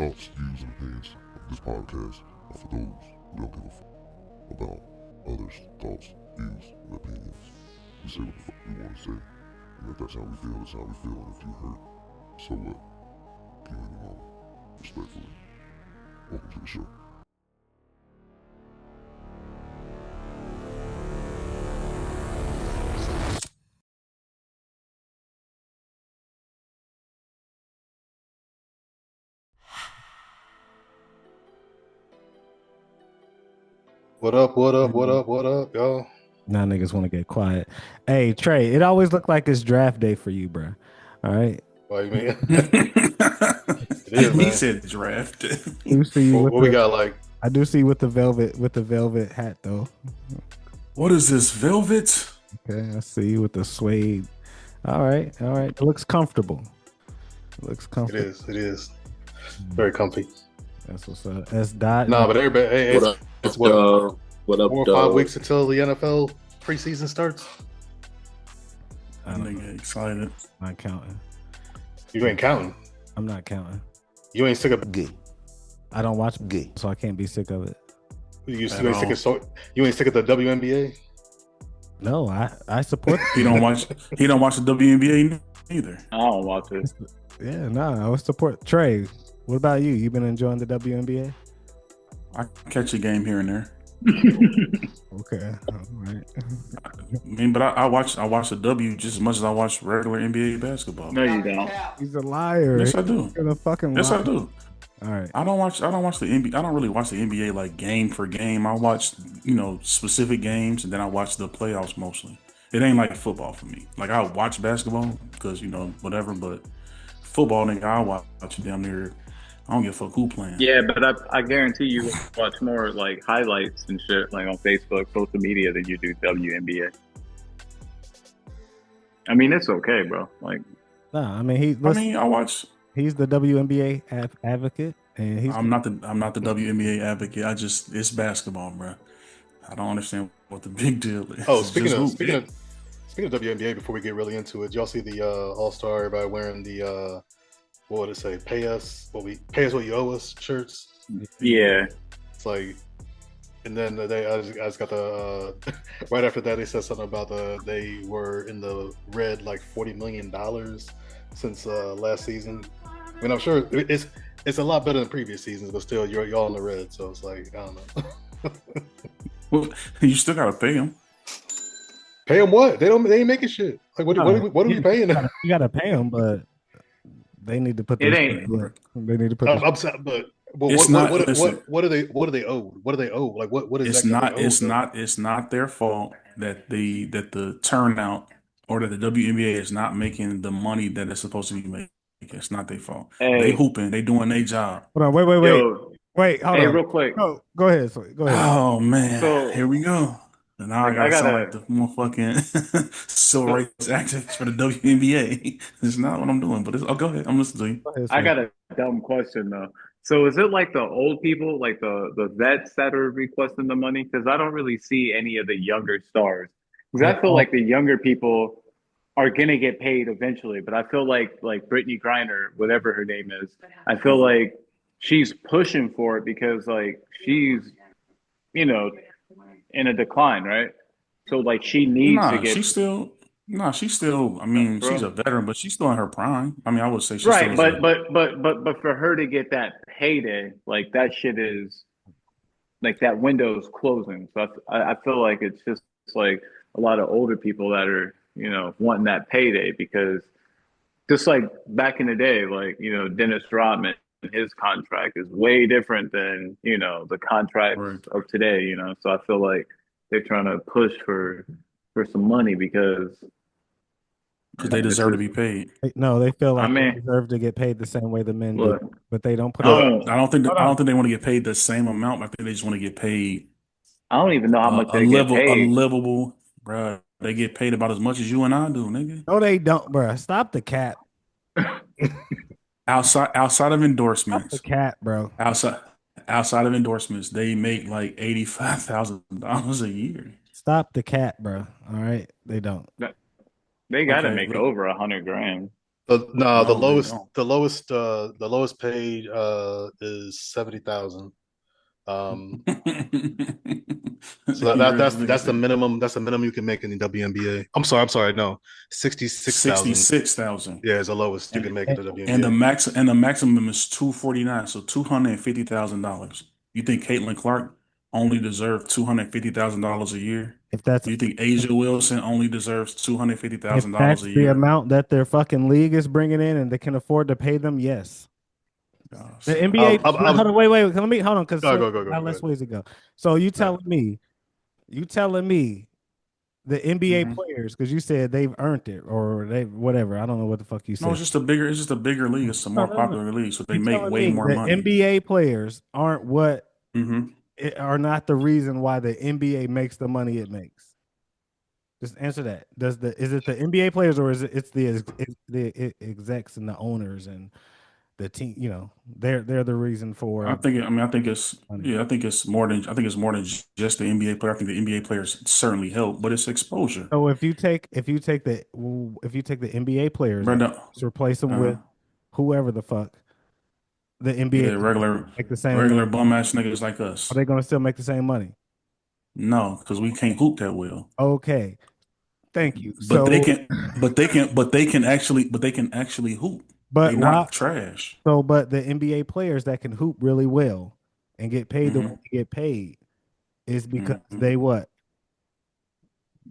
thoughts, views, and opinions of this podcast are for those who don't give a fuck about others' thoughts, views, and opinions. We say what the fuck we want to say, and if that's how we feel, that's how we feel, and if you hurt, so what? Keep it along, respectfully. Welcome to the show. What up, y'all? Now niggas want to get quiet. Hey, Trey, it always looked like it's draft day for you, bro. All right. Why you mean? It is, he man. said draft. I do see you What with we the, got like? I do see you with the velvet hat though. What is this, velvet? Okay, I see you with the suede. All right. It looks comfortable. It is. Very comfy. That's what's up. That's Dot. Nah, but everybody, hey, What up, it's what, dog? What up, 4 or dog? 5 weeks until the NFL preseason starts. I nigga excited. Not counting. You ain't counting. I'm not counting. You ain't sick of Gay. I don't watch gay, so I can't be sick of it. you ain't At sick all. of you ain't sick of the WNBA. No, I support. He don't watch the WNBA either. I don't watch it. Yeah, I would support Trey. What about you? You been enjoying the WNBA? I catch a game here and there. Okay, all right. I mean, but I watch the W just as much as I watch regular NBA basketball. No, you don't. He's a liar. Yes, I do. He's gonna fucking Yes, lie. I do. All right. I don't watch the NBA. I don't really watch the NBA like game for game. I watch, specific games, and then I watch the playoffs mostly. It ain't like football for me. Like I watch basketball because whatever, but football, nigga, I watch damn near. I don't give a fuck who playing. Yeah, but I guarantee you watch more like highlights and shit like on Facebook, social media than you do WNBA. I mean, it's okay, bro. Like, Nah, I mean I watch. he's the WNBA advocate, and he's I'm not the WNBA advocate. It's basketball, bro. I don't understand what the big deal is. Oh, It's speaking just of hoop. speaking of WNBA, before we get really into it, y'all see the All Star everybody wearing the what would it say? Pay us what you owe us shirts. yeah, It's like, and then I just got the right after that they said something about they were in the red like $40 million since last season. I mean, I'm sure it's a lot better than previous seasons, but still y'all in the red, so it's like I don't know. Well, you still gotta pay them. Pay them what? They ain't making shit. Like what are we paying them? You gotta pay them, but they need to put. It this- ain't. They need to put. I'm sorry, but It's not- listen. what do they owe? What do they owe? Like what is It's that? not. It's not their fault that the turnout or that the WNBA is not making the money that it's supposed to be making. It's not their fault. Hey. They hooping. They doing their job. Hold on, wait, yo, hold hey, on. real quick. Go ahead. Go ahead. Oh man, So- here we go. And now I gotta sound like the motherfucking civil rights activist for the WNBA. It's not what I'm doing, but go ahead. I'm listening to Go ahead, I sir. got a dumb question though. So is it like the old people, like the vets that are requesting the money? Because I don't really see any of the younger stars. Because I feel like the younger people are gonna get paid eventually, but I feel like Brittany Griner, whatever her name is, I feel like she's pushing for it because like she's, in a decline, right? So like she needs to get she's still. I mean, Bro. she's a veteran, but she's still in her prime. I mean, I would say she's right, still. but for her to get that payday, like that shit is like that window's closing. So I feel like it's just like a lot of older people that are wanting that payday because just like back in the day, like Dennis Rodman, his contract is way different than the contracts Right. of today. So I feel like they're trying to push for some money because they deserve to be paid. No, they feel like I mean- they deserve to get paid the same way the men Look. do, but they don't put. Look. I don't think Hold on. they want to get paid the same amount. I think they just want to get paid I don't even know how much a they get a paid. livable, bro. They get paid about as much as you and I do, nigga. No, they don't, bro. Stop the cap. Outside of Stop the endorsements, cap, bro. outside of endorsements, they make like $85,000 a year. Stop the cap, bro. All right, they don't. They got to Okay, make look. over $100,000. No, No, they don't. the lowest paid is 70,000. Um, so You heard this nigga that's the say minimum. That's the minimum you can make in the WNBA. I'm sorry, no, 66,000. 66,000. Yeah, is the lowest you can And make in the and the WNBA. max and the maximum is 249, so $250,000. You think Caitlin Clark only deserves $250,000 a year? If that's You think Asia Wilson only deserves two hundred fifty if thousand dollars that's a the year? amount that their fucking league is bringing in and they can afford to pay them, yes. The See, NBA, I was hold on, wait, let me hold on, because go go go go now go let's ahead. ways to go. So Right. you telling me the NBA hmm players, because you said they've earned it or they whatever. I don't know what the fuck you no, said. it's just a bigger league. It's a No, more no, no. popular league, so they You make telling way me more the money. NBA players aren't what hmm are not the reason why the NBA makes the money it makes? Just answer that. Is it the NBA players or is it's the execs and the owners and the team? You know, they're the reason for I mean, I think it's money. yeah, I think it's more than just the NBA player. I think the NBA players certainly help, but it's exposure. So if you take the NBA players But and no, just replace them uh, with whoever the fuck, the NBA yeah, players regular make the same amount. regular bum ass niggas like Are us. they going to still make the same money? No, because we can't hoop that well. Okay, thank you. But they So, can, but they can actually hoop. They but why? not trash. But the NBA players that can hoop really well and get paid the way hmm they get paid is because hmm they what?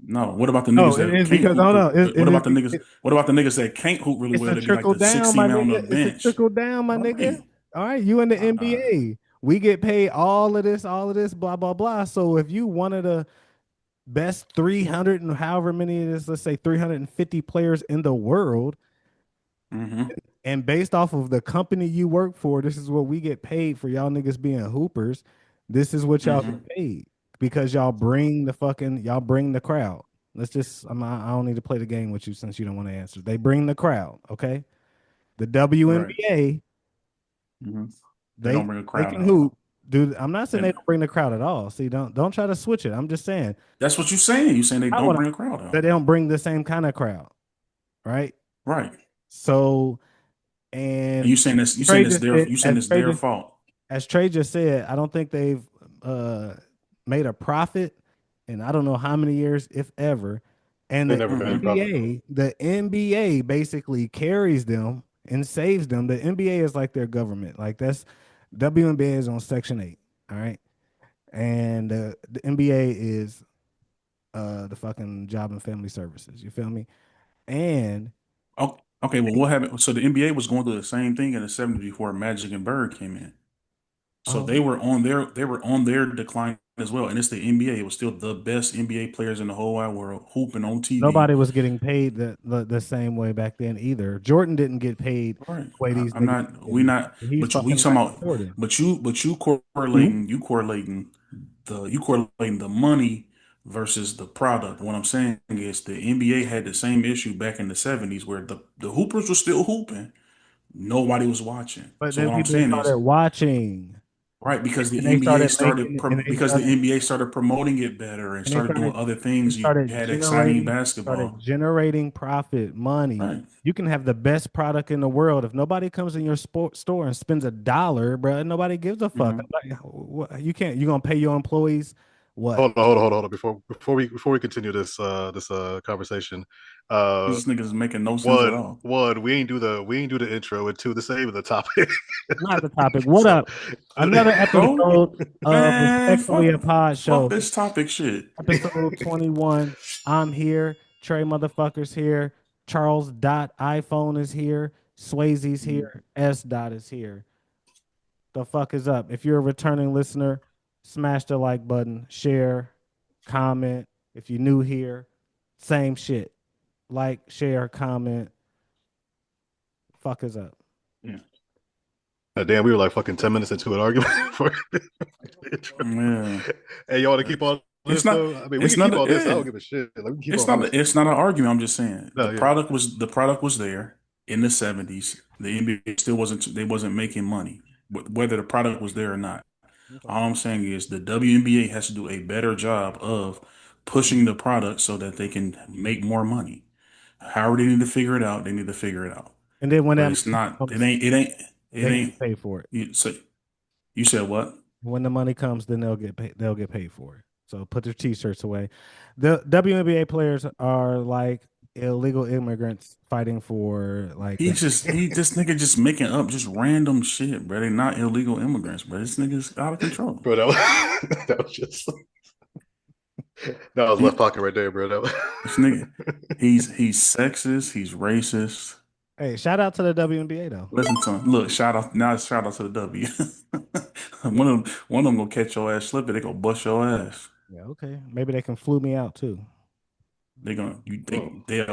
No, what about the No, niggas it that is can't because hoop? hold on. What about the niggas? What about the niggas that can't hoop really It's well? a They be like trickle the down, 16 my man on the nigga. It's a bench. trickle down, my nigga. Right. All right, you in the Uh, NBA. We get paid all of this, blah, blah, blah. So if you one of the best 300 and however many it is, let's say 350 players in the world, hmm and based off of the company you work for, this is what we get paid for y'all niggas being hoopers. This is what y'all hmm get paid because y'all bring the crowd. I don't need to play the game with you since you don't want to answer. They bring the crowd, okay? The Right. WNBA, hmm They they don't bring a they crowd can out. hoop. Dude, I'm not saying they And don't bring the crowd at all. See, don't try to switch it. I'm just saying that's what you're saying. You're saying they I don't want bring a crowd that out. they don't bring the same kind of crowd, right? Right. So, And and you saying Trey it's just their said, you saying it's their fault. as Trey just said, I don't think they've uh made a profit in I don't know how many years, if ever. And They never made a profit. The NBA basically carries them and saves them. The NBA is like their government. Like that's WNBA is on Section 8. All right. And the NBA is the fucking job and family services. You feel me? And Oh, okay. Well, what happened? So the NBA was going through the same thing in the '70s before Magic and Bird came in. So oh, they were on their decline as well. And it's the NBA. It was still the best NBA players in the whole wide world hooping on TV. nobody was getting paid the same way back then either. Jordan didn't get paid Right. the way these I'm niggas not. We getting not. paid. He's But we fucking talking Michael about. Jordan. You correlating the money versus the product. What I'm saying is the NBA had the same issue back in the '70s where the hoopers were still hooping. Nobody was watching. But So then what I'm people saying started is watching, right because and they started making, because the NBA started promoting it better and and they started doing started other they things. You started had exciting started basketball. generating profit money. Right. You can have the best product in the world if nobody comes in your store and spends $1, bro. Nobody gives a fuck. hmm You can't. You gonna pay your employees what? Hold on. Before we continue this conversation, uh, This niggas is making no sense at one all. one we ain't do the intro, and two, this ain't even the topic. Not the topic. What So, up? Another So, episode of man, Respectfully a Pod fuck Show. this topic shit. Episode 21. I'm here. Trey motherfuckers here. Charles Dot iPhone is here. Swayze's here. S Dot is here. The fuck is up? If you're a returning listener, smash the like button, share, comment. If you're new here, same shit. Like, share, comment. Fuck is up. Yeah. damn, we were like fucking 10 minutes into an argument for the intro. Yeah. Hey, y'all want to keep all It's this not. though? I mean, we It's can keep not. all this. I Yeah. don't give a shit. Like, we can keep all this. It's not an argument. I'm just saying No, yeah. the product was there in the '70s. The NBA still wasn't. They wasn't making money, whether the product was there or not. Okay. All I'm saying is the WNBA has to do a better job of pushing the product so that they can make more money. However, they need to figure it out. They need to figure it out. And then when but that it's not. It comes, ain't. It ain't. It they ain't. get paid for it. You said what? When the money comes, then they'll get paid. They'll get paid for it. So put their T-shirts away. The WNBA players are like illegal immigrants fighting for like He this nigga just making up just random shit, bro. They not illegal immigrants, bro. This nigga's out of control. Bro, that was just that was left pocket right there, bro. This nigga, he's sexist, he's racist. Hey, shout out to the WNBA though. Listen to him. Look, shout out to the W. One of them gonna catch your ass slipping. They gonna bust your ass. Yeah, okay. Maybe they can flew me out too. They'll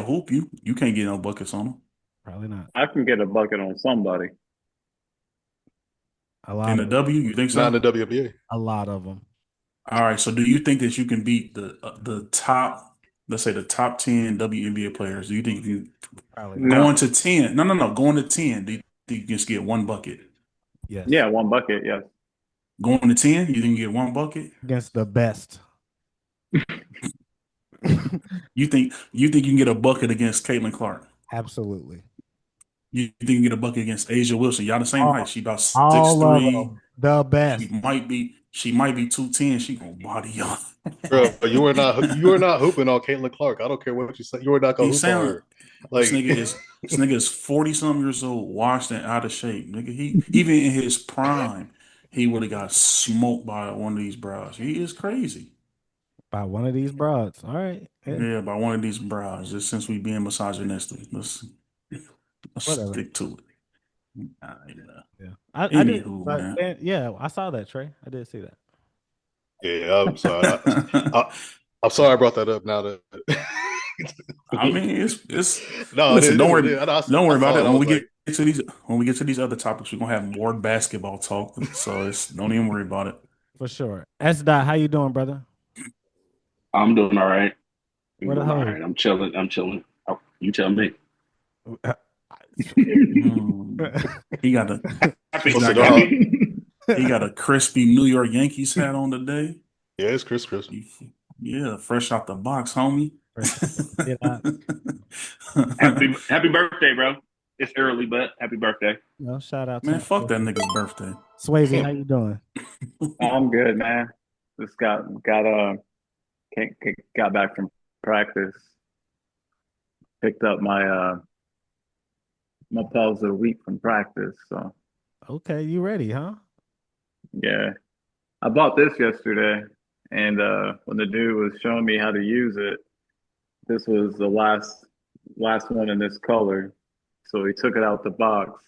hoop you. You can't get no buckets on them. Probably not. I can get a bucket on somebody. A lot In the of W, you think so? Not in the WNBA. a lot of them. All right. So, do you think that you can beat the top, let's say the top 10 WNBA players? Do you think you Probably No. going to 10? No. Going to 10. Do you think you can just get one bucket? Yes. Yeah, one bucket. Yes. Going to 10, you think you get one bucket? Against the best. You think you can get a bucket against Caitlin Clark? Absolutely. You think you can get a bucket against Asia Wilson? Y'all the same height. She about All of 6'3". them. The best. She might be 210. She gonna body y'all. Bro, you are not hooping on Caitlin Clark. I don't care what you say. You are not gonna hoop on her. Like This nigga is 40-something years old, washed and out of shape. Nigga, he even in his prime, he would have got smoked by one of these bras. He is crazy. By one of these broads. All right. Yeah, by one of these bras. Just since we being misogynistic, let's Whatever. stick to it. Yeah. I did. Anywho, But man. then, yeah, I saw that, Trey. I did see that. yeah, I'm sorry. I'm sorry I brought that up now that I mean, it's no. listen. Don't worry about it. When When we get to these other topics, we're gonna have more basketball talk. So don't even worry about it. For sure. S. Dot, how you doing, brother? I'm doing all right. Where the all hell? right. I'm chilling. Oh, you tell me. He got a he got a crispy New York Yankees hat on today. Yeah, it's Chris. Yeah, fresh out the box, homie. Happy birthday, bro. It's early, but happy birthday. No, shout out Man, to fuck that nigga's birthday. Swayze, how you doing? I'm good, man. Just got back from practice. Picked up my my pals of the week from practice. So Okay, you ready, huh? yeah, I bought this yesterday, and when the dude was showing me how to use it, this was the last one in this color. So he took it out the box,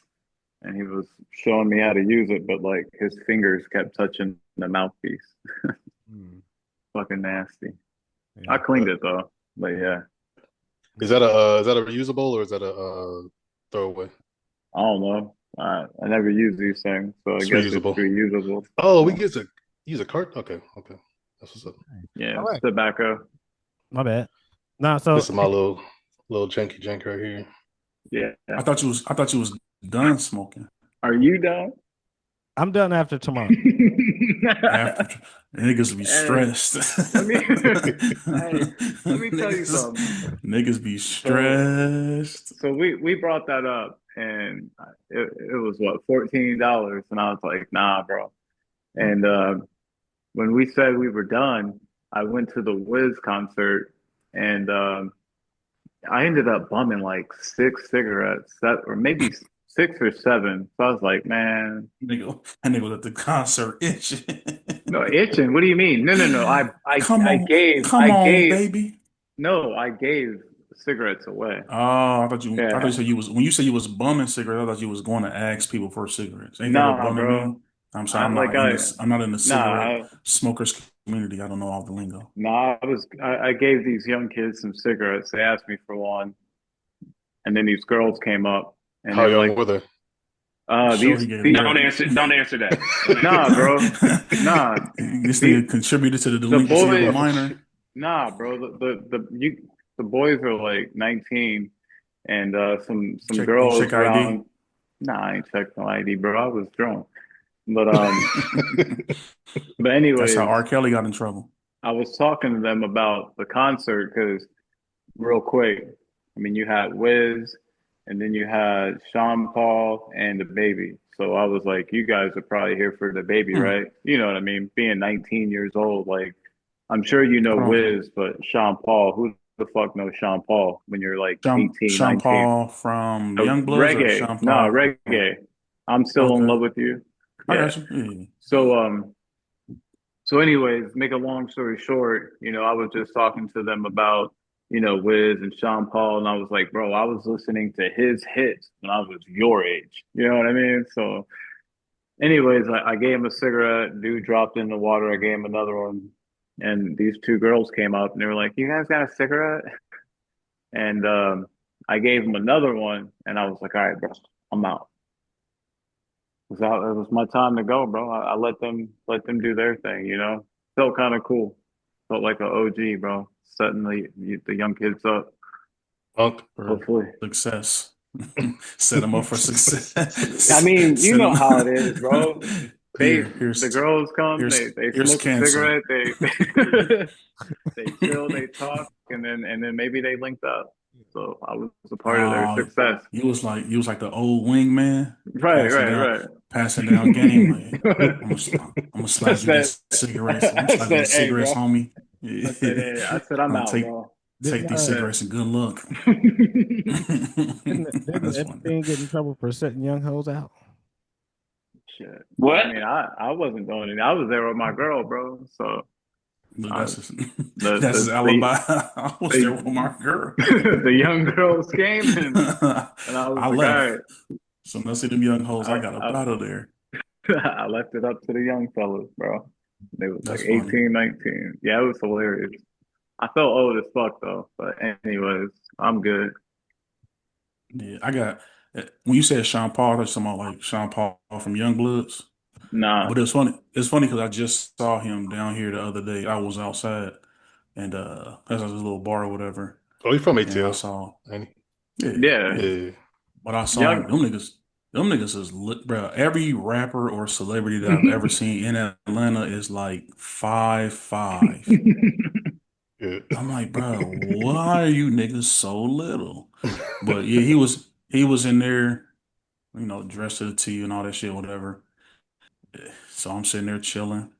and he was showing me how to use it, but like his fingers kept touching the mouthpiece. Fucking nasty. Yeah. I cleaned it though, but yeah. Is that a reusable or is that a throwaway? I don't know. I never use these things, so I It's guess reusable. it's reusable. Oh, we get to use a cart. Okay, that's what's up. Yeah, All right. tobacco. My bad. No, so This is my little janky jank right here. Yeah. I thought you was done smoking. Are you done? I'm done after tomorrow. After niggas be stressed. Let me tell you something. Niggas be stressed. So we brought that up, and it was what, $14, and I was like, nah, bro. And when we said we were done, I went to the Wiz concert, and I ended up bumming like 6 cigarettes, or maybe 6 or 7. So I was like, man, Nigga was at the concert itching. no, itching. What do you mean? No. I gave, baby. No, I gave cigarettes away. Oh, I thought you said you was, when you said you was bumming cigarettes, I thought you was going to ask people for cigarettes. Ain't that what bumming bro. mean? I'm sorry, I'm not in the cigarette smokers community. I don't know all the lingo. I gave these young kids some cigarettes. They asked me for one, and then these girls came up. And how young were they? These don't answer that. Nah, bro. Nah. This nigga contributed to the delinquency of a minor. Nah, bro. The boys are like 19, and some girls around. Nah, I ain't checked no ID, bro. I was drunk. But but anyway, that's how R. Kelly got in trouble. I was talking to them about the concert because, real quick, I mean, you had Wiz, and then you had Sean Paul and the baby. So I was like, you guys are probably here for the baby, right? You know what I mean? Being 19 years old, like I'm sure you know Wiz, but Sean Paul, who the fuck knows Sean Paul when you're like 18, Sean 19? Paul from So Youngbloods or reggae, Sean no, Paul? reggae. I'm still in Okay, love with you. I Yeah. got you. Yeah. So anyways, make a long story short, I was just talking to them about, Wiz and Sean Paul, and I was like, bro, I was listening to his hits when I was your age. You know what I mean? So anyways, I gave him a cigarette, dude dropped in the water, I gave him another one, and these two girls came up and they were like, you guys got a cigarette? And I gave him another one, and I was like, all right, bro, I'm out. It was my time to go, bro. I let them do their thing, Felt kind of cool. Felt like an OG, bro. Setting the young kids up. Punk. Hopefully. Success. Set them up for success. I mean, you Set know 'em- how it is, bro. The girls come, they here's smoke a cancer. cigarette, they chill, they talk, and then maybe they linked up. So I was a part of their Oh, success. you was like the old wingman Right, right. passing down game. Like I'm gonna I slide you said, these cigarettes. I'm gonna I slide you said, these hey, cigarettes, bro. homie. I said, hey, I'm I'm out, take bro. take these Didn't, cigarettes and good luck. didn't That's funny. Epstein get in trouble for setting young hoes out? Shit. What? I mean, I wasn't doing it. I was there with my girl, bro. So Look, I, the that's his the alibi. I was there with the, my girl. the young girls came and I was I like, all left. right. So I see them young hoes. I got up I, out of there. I left it up to the young fellas, bro. They was like That's funny. 18, 19. Yeah, it was hilarious. I felt old as fuck though. But anyways, I'm good. Yeah, I got. When you said Sean Paul, that's something like Sean Paul from Youngbloods. Nah. But it's funny. It's funny because I just saw him down here the other day. I was outside, and that's like this little bar or whatever. Oh, he from And I ATL, saw, ain't yeah, Yeah. yeah. he? But I saw him. Young. Them niggas is lit, bro. Every rapper or celebrity that I've ever seen in Atlanta is like 5'5". Yeah. I'm like, bro, why are you niggas so little? But yeah, he was in there, dressed to the T and all that shit, whatever. So I'm sitting there chilling.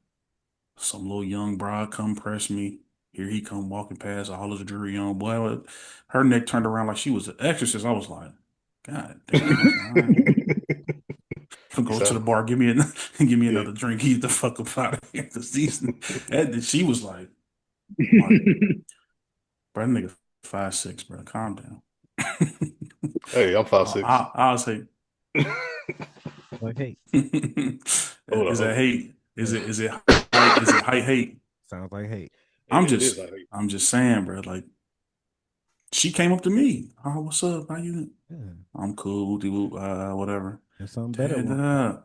Some little young broad come press me. Here he come walking past all of the jewelry on. Boy, her neck turned around like she was an exorcist. I was like, God damn. I was like, all right. He Go to the sound, bar, give me yeah. another drink, get the fuck up out of here. Cause she was like, bro, that nigga 5'6", bro. Calm down. Hey, I'm 5'6". I'll say, Like, hey, Hold on, is that hold on. hate? Is it height? Is it height hate? sounds like hate. It is like I'm just saying, bro. Like she came up to me. Oh, what's up? How you? Yeah, I'm cool. Whatever. there's something better.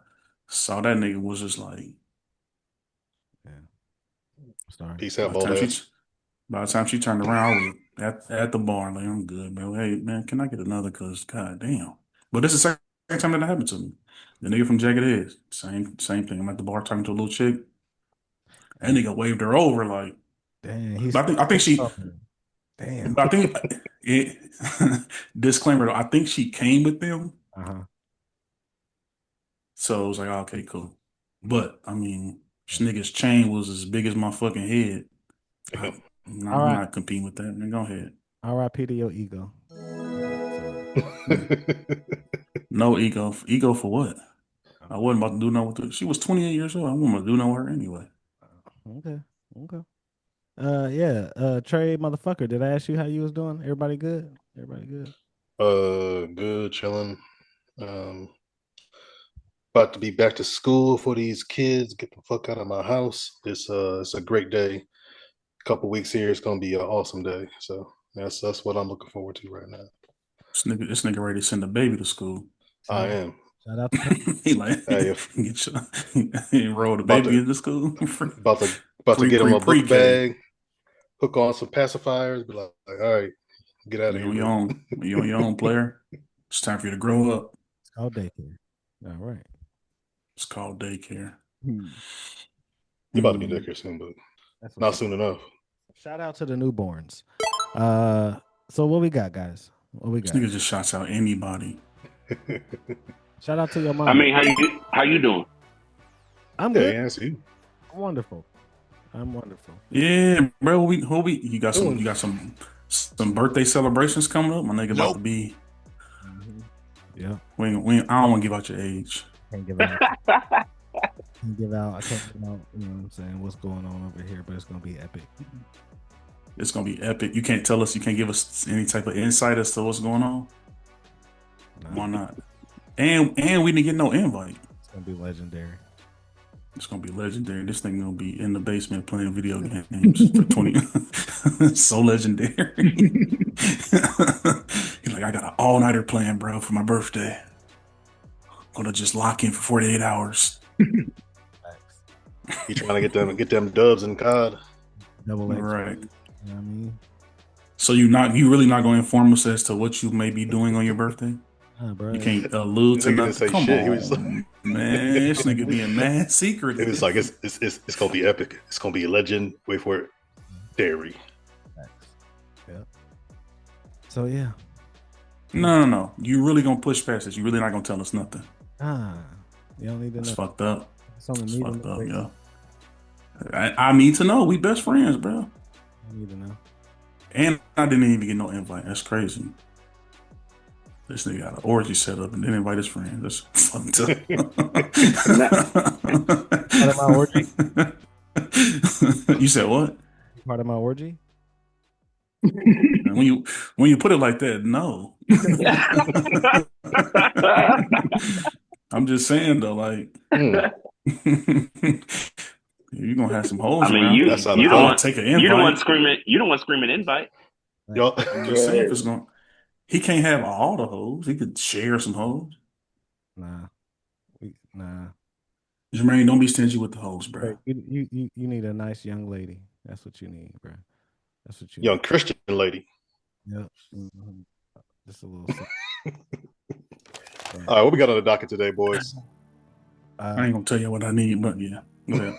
Saw that nigga was just like. Yeah, sorry. peace By out, the bald time she, ass. by the time she turned around, I was at the bar. Like I'm good, man. Hey, man, can I get another? Cause god damn. But this is the second time that happened to me. The nigga from Jagged Edge, same thing. I'm at the bar talking to a little chick. That nigga waved her over like. Damn, he's. But I think she. Damn. I think it. Disclaimer though. I think she came with them. Uh-huh. So it was like, oh, okay, cool. But I mean, this nigga's chain was as big as my fucking head. Damn. All I'm right. not competing with that. Man, go ahead. R.I.P. to your ego. No ego. Ego for what? I wasn't about to do nothing with her. She was 28 years old. I wasn't about to do nothing with her anyway. Okay. Yeah. Trey, motherfucker. Did I ask you how you was doing? Everybody good? Everybody good? Good, chilling. About to be back to school for these kids. Get the fuck out of my house. It's a great day. Couple weeks here. It's gonna be an awesome day. So that's what I'm looking forward to right now. This nigga ready to send a baby to school. I am. Shout out to He like Hey, if get your enroll the about baby to into school. about to about to pre get him pre a book pre-K. bag, hook on some pacifiers, be like all right, get out of You here, on your bro. own. You on your own, player. It's time for you to grow up. It's called daycare. All right. It's called daycare. Hmm. You about to be back here soon, but not soon enough. Shout out to the newborns. So what we got, guys? What we This got? nigga just shouts out anybody. Shout out to your mom. I mean, how you doing? I'm Yeah, good. yeah, it's you. I'm wonderful. I'm wonderful. Yeah, bro. You got some birthday celebrations coming up. My nigga about to be. Yeah. I don't want to give out your age. Can't give out. I can't give out. You know what I'm saying? What's going on over here? But it's gonna be epic. It's gonna be epic. You can't tell us. You can't give us any type of insight as to what's going on. No, Why not? And we didn't get no invite. it's gonna be legendary. It's gonna be legendary. This thing gonna be in the basement playing video games for 20. So legendary. He's like, I got an all-nighter plan, bro, for my birthday. Gonna just lock in for 48 hours. You trying to get them dubs in COD? Double X. Right. You know what I mean? So you really not gonna inform us as to what you may be doing on your birthday? Bro. You can't allude to Nigga didn't nothing. say Come shit. on, He was like- man. This nigga being mad secret. It was like it's gonna be epic. It's gonna be a legend. Wait for it. Dairy. Yeah. So yeah. No. You really gonna push past this? You really not gonna tell us nothing? You don't need to That's know. fucked up. It's on the That's need fucked to up, know. yeah. I need to know. We best friends, bro. I need to know. And I didn't even get no invite. That's crazy. This nigga got an orgy set up and didn't invite his friends. That's fucked Part of my orgy? up. You said what? Part of my orgy? When you put it like that, no. I'm just saying though, like you're gonna have some holes. I mean, around. you That's not you a don't phone. want take an you don't want invite. screaming. You don't want screaming invite. Y'all, I'm just saying if it's going. He can't have all the hoes. He could share some hoes. Nah. Nah. Jermaine, don't be stingy with the hoes, bro. You need a nice young lady. That's what you need, bro. That's what you young Christian lady. need. Yep. Mm-hmm. Just a little something. All right, what we got on the docket today, boys? I ain't gonna tell you what I need, but yeah. Go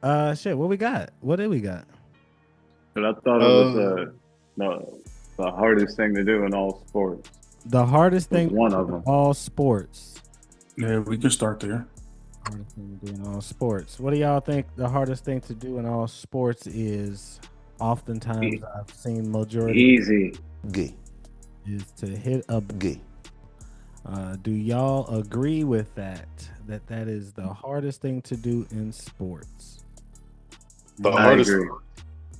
ahead. Shit, what we got? What did we got? But I thought it was the hardest thing to do in all sports. The hardest thing One of them. all sports. Yeah, we can start there. Hardest thing to do in all sports. What do y'all think the hardest thing to do in all sports is? Oftentimes I've seen majority Easy. Gay. is to hit a Gay. do y'all agree with that is the hardest thing to do in sports? The I hardest. agree.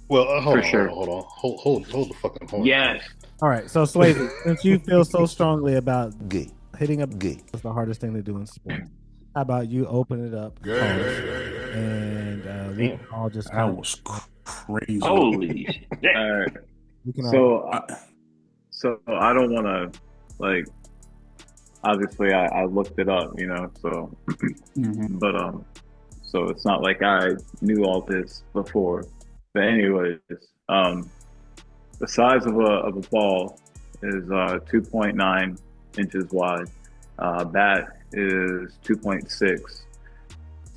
Well, hold For on. sure. Hold the fucking horn. Yes. All right, so Swayze, since you feel so strongly about Gay. hitting a Gay. is the hardest thing to do in sports, how about you open it up and we can all just That was crazy. Holy shit! All right. we can all, So I don't want to, like, obviously I looked it up, so, Mhm. but, so it's not like I knew all this before. But anyways, the size of a ball is 2.9 inches wide. Bat is 2.6.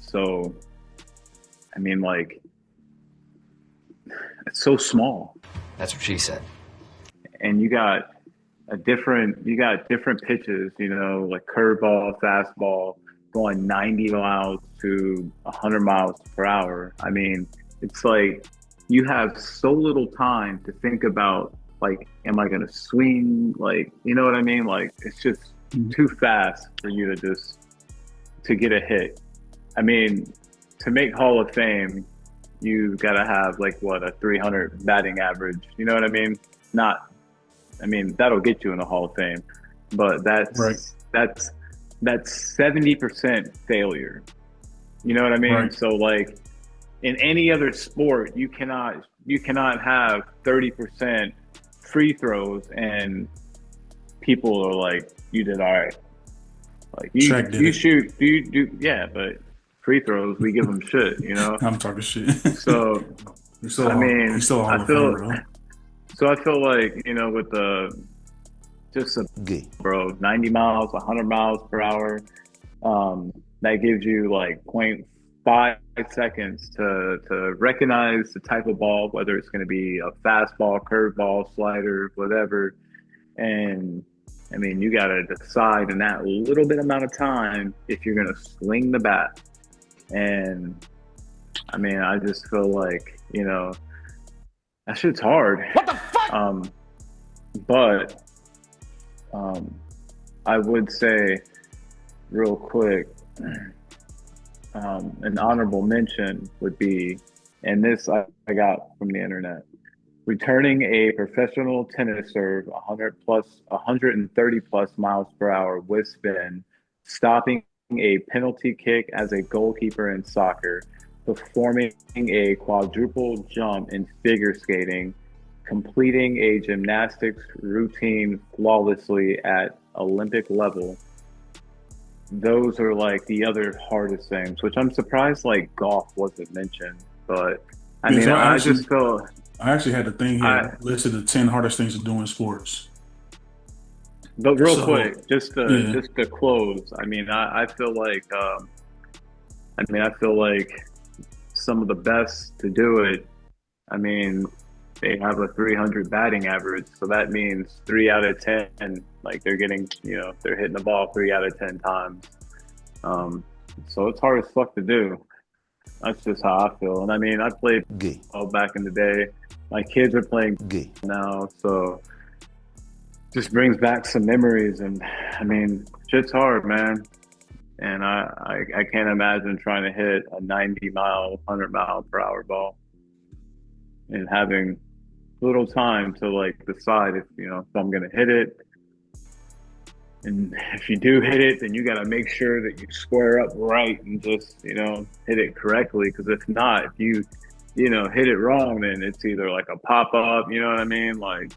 So, I mean, like, it's so small. That's what she said. And you got different pitches, like curveball, fastball, going 90 miles to 100 miles per hour. I mean, it's like you have so little time to think about, like, am I going to swing? Like, you know what I mean? Like, it's just too fast for you to get a hit. I mean, to make Hall of Fame, you got to have like a 300 batting average. You know what I mean? That'll get you in the Hall of Fame, but that's 70% failure. You know what I mean? Right. So like in any other sport, you cannot have 30% free throws and people are like, you did all right. Like you shoot, yeah, but free throws, we give them shit, I'm talking shit. So, He's still I mean, he's still I feel like, with Gay. 90 miles, 100 miles per hour, that gives you like 0.5 5 seconds to recognize the type of ball, whether it's going to be a fastball, curveball, slider, whatever. And I mean, you got to decide in that little bit amount of time if you're going to swing the bat. And I mean, I just feel like, that shit's hard. What the fuck? But I would say real quick, an honorable mention would be, and this I got from the internet, returning a professional tennis serve 130 plus miles per hour with spin, stopping a penalty kick as a goalkeeper in soccer, performing a quadruple jump in figure skating, completing a gymnastics routine flawlessly at Olympic level. Those are like the other hardest things, which I'm surprised like golf wasn't mentioned. But I mean, I just feel. I actually had a thing here listed the 10 hardest things to do in sports. But real quick, just to close, I mean, I feel like, I feel like some of the best to do it, I mean, they have a 300 batting average, so that means 3 out of 10, like they're getting, they're hitting the ball 3 out of 10 times. So it's hard as fuck to do. That's just how I feel. And I mean, I played back in the day. My kids are playing now, so just brings back some memories. And I mean, shit's hard, man. And I can't imagine trying to hit a 90-mile, 100-mile-per-hour ball and having little time to like decide if I'm gonna hit it. And if you do hit it, then you got to make sure that you square up right and just, hit it correctly. Because if not, if you, hit it wrong, then it's either like a pop up, you know what I mean? Like,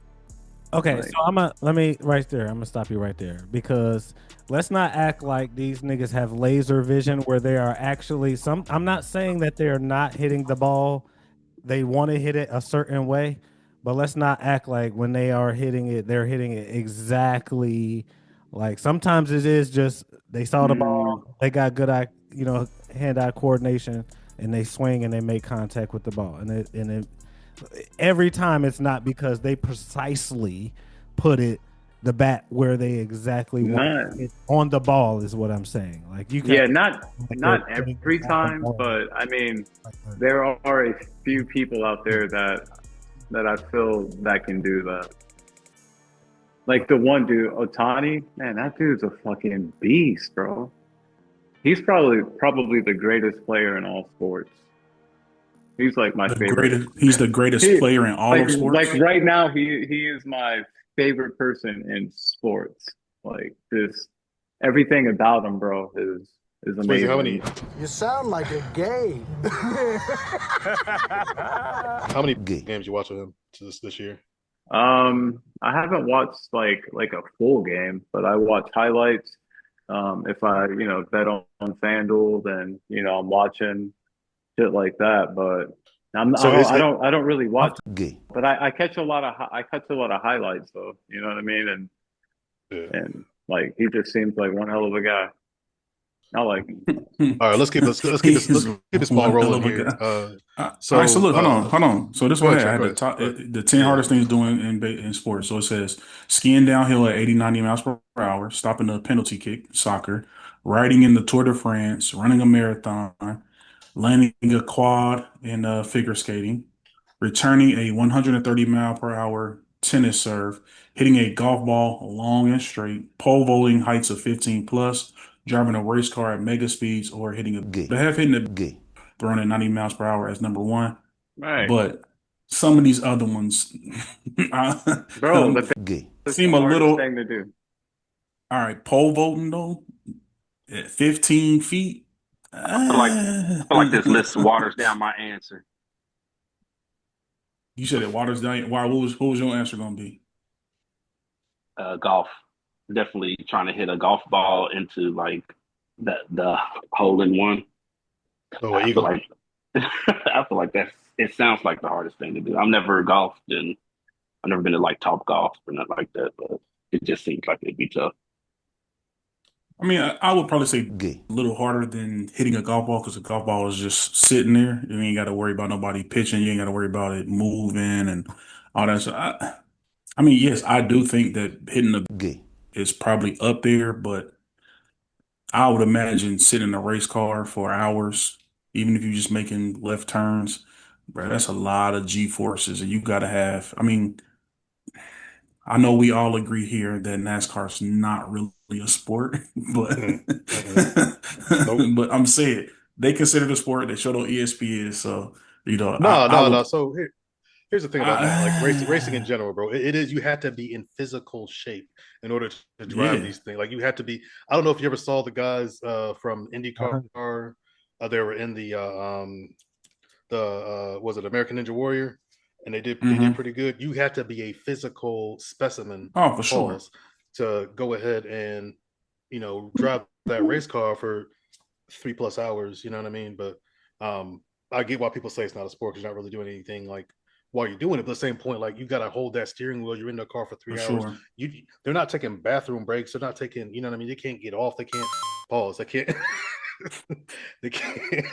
okay, so I'm gonna stop you right there, because let's not act like these niggas have laser vision where they are actually I'm not saying that they're not hitting the ball. They want to hit it a certain way, but let's not act like when they are hitting it, they're hitting it exactly. Like sometimes it is just they saw the ball, they got good eye, hand-eye coordination, and they swing and they make contact with the ball. And every time it's not because they precisely put the bat where they exactly want it on the ball is what I'm saying. Like not every time, but I mean, there are a few people out there that I feel that can do that. Like the one dude, Otani, man, that dude's a fucking beast, bro. He's probably the greatest player in all sports. He's like my favorite. He's the greatest player in all of sports. Like right now, he is my favorite person in sports. Like this, everything about him, bro, is amazing. How many? You sound like a gay. How many games you watch with him this year? I haven't watched like a full game, but I watch highlights. If I bet on FanDuel, then I'm watching shit like that. But I don't really watch, but I catch a lot of highlights though. You know what I mean? And like he just seems like one hell of a guy. I like him. All right, let's keep this ball rolling here. So look, hold on. So this one I had the 10 hardest things doing in sports. So it says skiing downhill at 80, 90 miles per hour, stopping a penalty kick, soccer, riding in the Tour de France, running a marathon, landing a quad in figure skating, returning a 130 mile per hour tennis serve, hitting a golf ball long and straight, pole vaulting heights of 15 plus, driving a race car at mega speeds, or hitting throwing at 90 miles per hour as number one. Right. But some of these other ones, bro, seem a little thing to do. All right, pole vaulting though at 15 feet. I feel like this list waters down my answer. You said it waters down. Why? What was your answer going to be? Golf. Definitely trying to hit a golf ball into like the hole in one. Oh, I feel like it sounds like the hardest thing to do. I've never golfed and I've never been to like Top Golf or nothing like that, but it just seems like it'd be tough. I mean, I would probably say Gay. a little harder than hitting a golf ball because a golf ball is just sitting there. You ain't got to worry about nobody pitching. You ain't got to worry about it moving and all that. So I mean, yes, I do think that hitting the Gay. is probably up there, but I would imagine sitting in a race car for hours, even if you're just making left turns, bro, that's a lot of G forces, and you got to have. I mean, I know we all agree here that NASCAR's not really a sport, but Nope. but I'm saying they consider it a sport. They show on ESPN, so No, I no, no. would. So here's the thing about that, like racing in general, bro. It is, you have to be in physical shape in order to drive Yeah. these things. Like you have to be. I don't know if you ever saw the guys from IndyCar. Uh-huh. They were in the was it American Ninja Warrior, and they did Hmm. pretty good. You have to be a physical specimen, Oh, for sure. pause, to go ahead and drive that race car for 3+ hours. You know what I mean? But I get why people say it's not a sport because you're not really doing anything like while you're doing it. But at the same point, like you got to hold that steering wheel. You're in the car for For 3 hours. sure. They're not taking bathroom breaks. They're not taking. You know what I mean? They can't get off. They can't pause. They can't. They can't.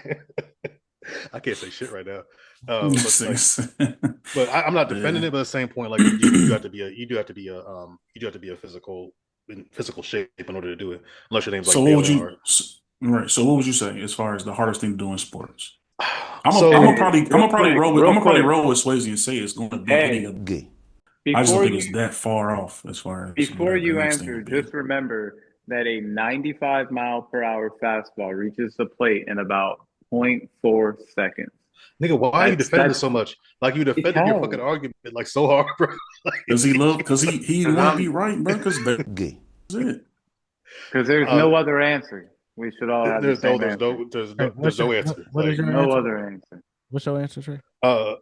I can't say shit right now. I'm not defending Yeah. it, but at the same point, like you do have to be a you do have to be a in physical shape in order to do it, unless your name's So like what Dale would you? Earnhardt. Right. So what would you say as far as the hardest thing to do in sports? So Real quick, real I'm gonna probably quick. roll with Swayze and say it's going to be hitting Hey, a. Gay. I just don't before think it's you that far off as far as before whatever the you next thing answer, would be. just remember that a 95 mile per hour fastball reaches the plate in about point 0.4 seconds. nigga, why are you defending this That's so much? Like you defended your fucking because argument like so hard, bro. Because he because want to be right, bro. Because that's Gay. it. there's uh, no other answer. We should all have the same answer. Hey, there's no answer. what is Like your No answer? other answer. What's your answer, Trey? uh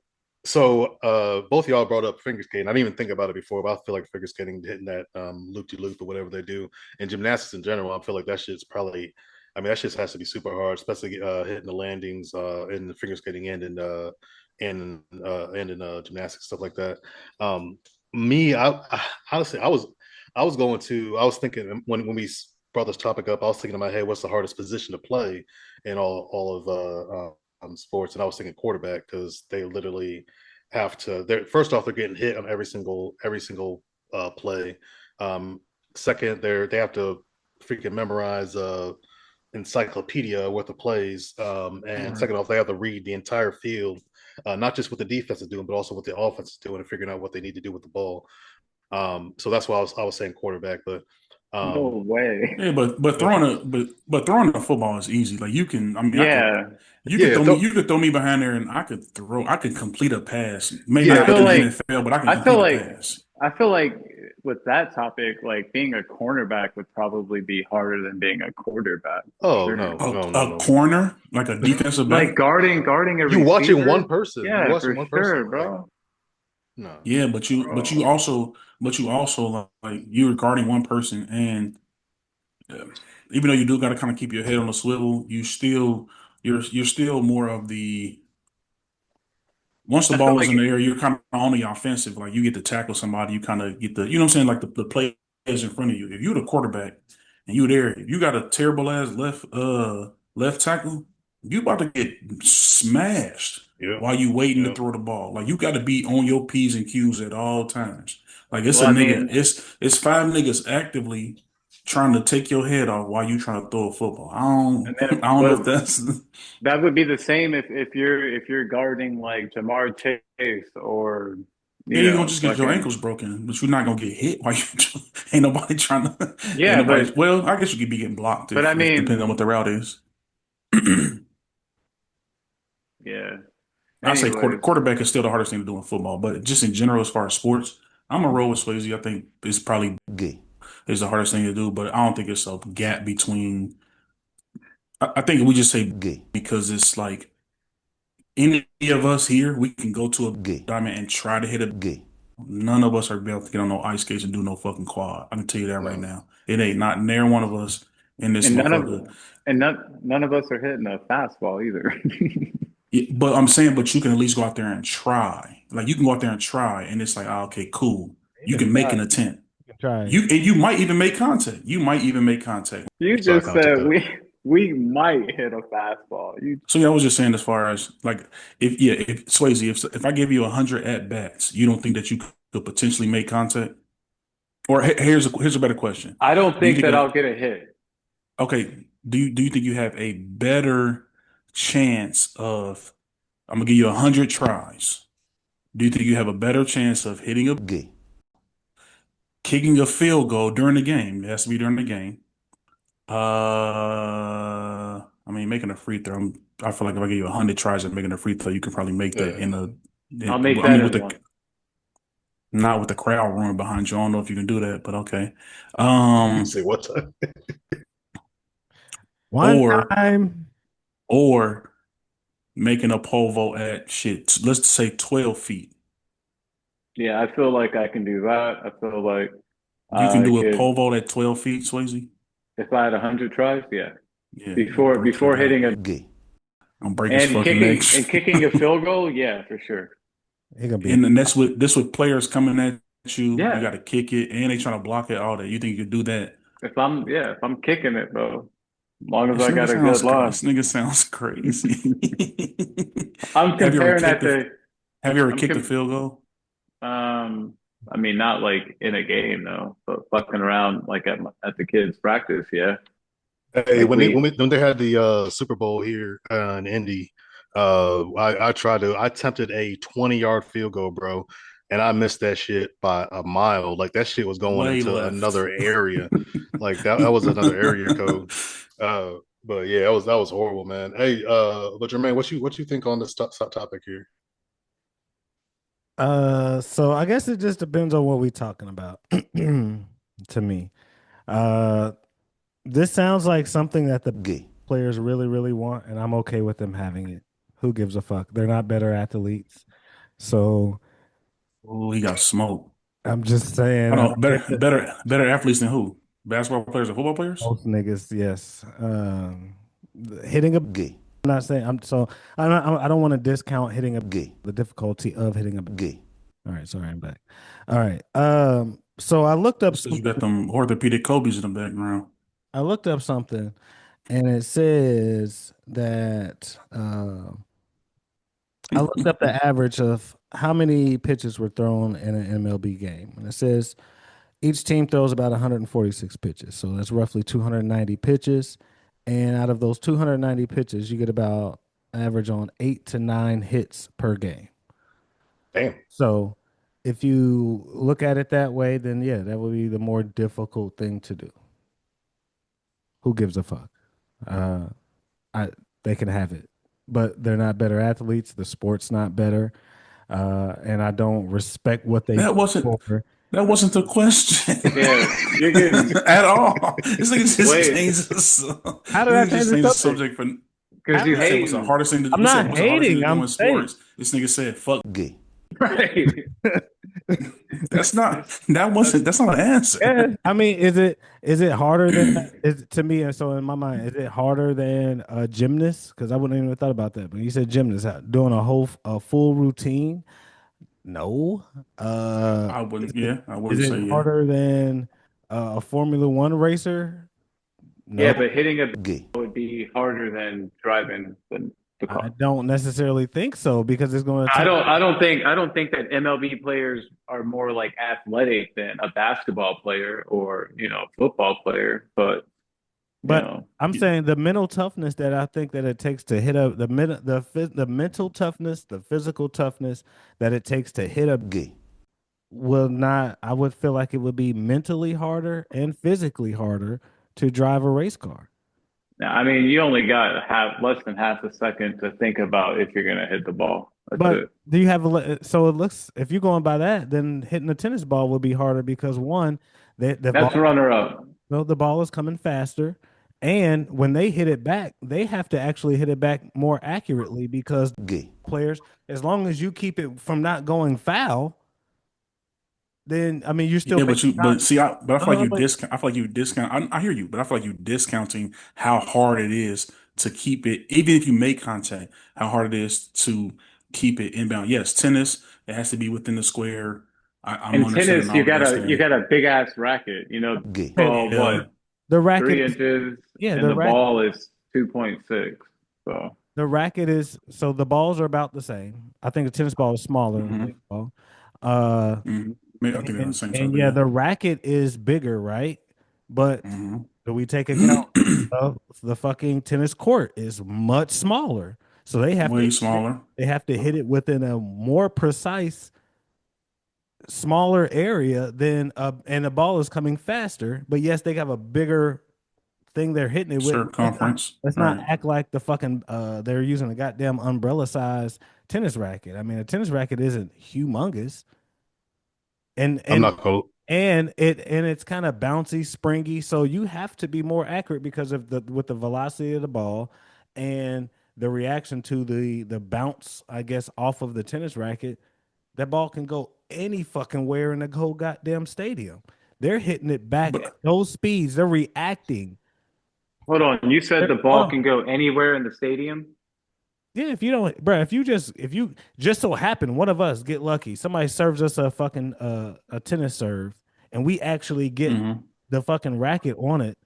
both of y'all brought up figure skating. I didn't even think about it before, but I feel like figure skating hitting that loop de loop or whatever they do, and gymnastics in general, I feel like that shit's probably, I mean, that shit has to be super hard, especially hitting the landings in the figure skating and in gymnastics, stuff like that. Me, I honestly, I was thinking when we brought this topic up, I was thinking in my head, what's the hardest position to play in all of sports, and I was thinking quarterback because they literally have to. They're first off, they're getting hit on every single play. Second, they have to freaking memorize encyclopedia worth of plays, and second off, they have to read the entire field, not just what the defense is doing, but also what the offense is doing and figuring out what they need to do with the ball. So that's why I was saying quarterback, but No way. Yeah, but throwing a football is easy. Like you can, I mean, Yeah, yeah, you could throw me behind there, and I could complete a pass. Maybe I yeah, not but feel in the like NFL, but I can I feel complete a like pass. I feel like with that topic, like being a cornerback would probably be harder than being a quarterback for oh sure. no, no, no, A no. corner, like a defensive Like back. guarding a You watching one receiver. person. You Yeah, watching for one person. sure, Like bro. no. Yeah, Bro. but you also like you're guarding one person, and uh, even though you do got to kind of keep your head on a swivel, you're still more of the once the I feel ball is like in the air, you're kind of on the offensive. Like you get to tackle somebody, you kind of get the, you know what I'm saying? Like the players in front of you. If you're the quarterback and you're there, if you got a terrible ass left tackle, you about to get smashed Yeah, while you waiting to yeah. throw the ball. Like you got to be on your P's and Q's at all times. Like it's well, a I nigga, mean, it's five niggas actively trying to take your head off while you trying to throw a football. and then I don't know but if that's that would be the same if you're guarding like Jamar Chase or Yeah, you you're gonna know just get your fucking ankles broken, but you're not gonna get hit while you ain't nobody trying to ain't yeah, nobody well, I guess you could be getting blocked but I if depending on mean what the route is. yeah. I say Anyways, quarterback is still the hardest thing to do in football, but just in general as far as sports, I'm a roll with Swayze. I think it's probably Gay. is the hardest thing to do, but I don't think it's a gap between I think we just say Gay. because it's like any of us here, we can go to a Gay. diamond and try to hit a Gay. None of us are able to get on no ice skates and do no fucking quad. I can tell you that right No. now. It ain't not near one of us in this and motherfucker. none of us are hitting a fastball either. But I'm saying, but you can at least go out there and try. Like you can go out there and try, and it's like, okay, cool. You You can can make try. an attempt. try. You might even make contact. You might even make contact. You Sorry, just I'll take said that. we might hit a fastball. You So yeah, I was just saying as far as like if Swayze, if I give you 100 at bats, you don't think that you could potentially make contact? Or here's a better question. I don't Do you think think that I'll get a hit. okay, do you think you have a better chance of I'm gonna give you 100 tries. Do you think you have a better chance of hitting a kicking a field goal during the game? It has to be during the game. I mean, making a free throw. I feel like if I give you 100 tries at making a free throw, you can probably make that Yeah. I'll make I that mean, with in the one. not with the crowd roaring behind you. I don't know if you can do that, but okay. You say what time? One Or time. or making a pole vault at shit. Let's say 12 feet. Yeah, I feel like I can do that. I feel like You can I do a could pole vault at 12 feet, Swayze. if I had 100 tries. Yeah, Yeah, before hitting a I'm break his and fucking neck. kicking a field goal. Yeah, for sure. He gonna be. And that's with players coming at you. You Yeah, got to kick it, and they trying to block it. All that. You think you could do that? if I'm kicking it, bro, as long as This I nigga got a good sounds cra- line. this nigga sounds crazy. I'm Have you ever comparing that kicked a to Have you ever I'm kicked a com field goal? I mean not like in a game though, but fucking around like at the kids' practice. Yeah, Hey, like when they had the Super Bowl here in Indy, I attempted a 20-yard field goal, bro, and I missed that shit by a mile. Like that shit was going Way into left. another area. Like that was another area code. Uh, but yeah, that was horrible, man. Hey, but Jermaine, what you think on this topic here? So I guess it just depends on what we're talking about. To me, uh, this sounds like something that the players really, really want, and I'm okay with them having it. Who gives a fuck? They're not better athletes, so Oh, he got smoked. I'm just saying. I I don't don't think that better athletes than who? Basketball players or football players? most niggas, yes. Hitting a. I'm not saying. I'm so. I'm not, I don't want to discount hitting a. The difficulty of hitting a. All right, sorry, I'm back. All right. So I looked up It's because you got something. them orthopedic Kobe's in the background. I looked up something, and it says that I looked up the average of how many pitches were thrown in an MLB game, and it says each team throws about 146 pitches, so that's roughly 290 pitches, and out of those 290 pitches, you get about average on 8 to 9 hits per game. Damn. So if you look at it that way, then yeah, that would be the more difficult thing to do. Who gives a fuck? Uh, I They can have it, but they're not better athletes. The sport's not better, and I don't respect what they That do wasn't for. that wasn't the question yeah, you're getting at all. This nigga just wait changed this. How did This I nigga change just the changed the subject? subject for. because you How You did I? said what's the hating, hardest thing to I'm you said not what's the hardest thing hating. to do I'm in saying. sports? This nigga said fuck. right? That's not that's not an answer. Yeah, I mean, is it harder than is to me? And so in my mind, is it harder than a gymnast? Because I wouldn't even thought about that. But you said gymnast doing a full routine. No. I Is wouldn't it, I is wouldn't it say yeah. harder than a Formula One racer? Yeah, No. but hitting a would be harder than driving the I car. don't necessarily think so because it's going to take. I don't think that MLB players are more like athletic than a basketball player or football player. But you But know, I'm saying the mental toughness that I think that it takes to hit a the mental toughness, the physical toughness that it takes to hit a will not. I would feel like it would be mentally harder and physically harder to drive a race car. I mean, you only got less than half a second to think about if you're gonna hit the ball. That's But it. do you have so it looks if you're going by that, then hitting a tennis ball would be harder because one, the That's ball runner up. no, the ball is coming faster. And when they hit it back, they have to actually hit it back more accurately because players, as long as you keep it from not going foul, then I mean you're still Yeah, making but shots. see, I feel like you But discount. I feel like you discount. I hear you, but I feel like you discounting how hard it is to keep it, even if you make contact. How hard it is to keep it inbound. Yes, tennis it has to be within the square. I'm In understanding tennis, all you of that. got a big ass racket. You know, Gay. what, The racket 3 inches, yeah, and the ball is 2.6. So the racket is so the balls are about the same. I think the tennis ball is smaller than the baseball. Maybe I think they're the same type. Yeah, the racket is bigger, right? But Mm-hmm. do we take account of the fucking tennis court is much smaller, so they have Way to smaller. hit it within a more precise, smaller area than and the ball is coming faster. But yes, they have a bigger thing they're hitting it with. Circumference. Let's not act like the fucking they're using a goddamn umbrella size tennis racket. I mean, a tennis racket isn't humongous, and I'm not gonna. and it's kind of bouncy, springy. So you have to be more accurate because of the velocity of the ball and the reaction to the bounce, I guess, off of the tennis racket. That ball can go any fucking where in the whole goddamn stadium. They're hitting it back at those speeds. They're reacting. hold on, you said the Hold ball on. can go anywhere in the stadium? Yeah, if you just so happen one of us get lucky, somebody serves us a fucking a tennis serve, and we actually get the fucking racket on it,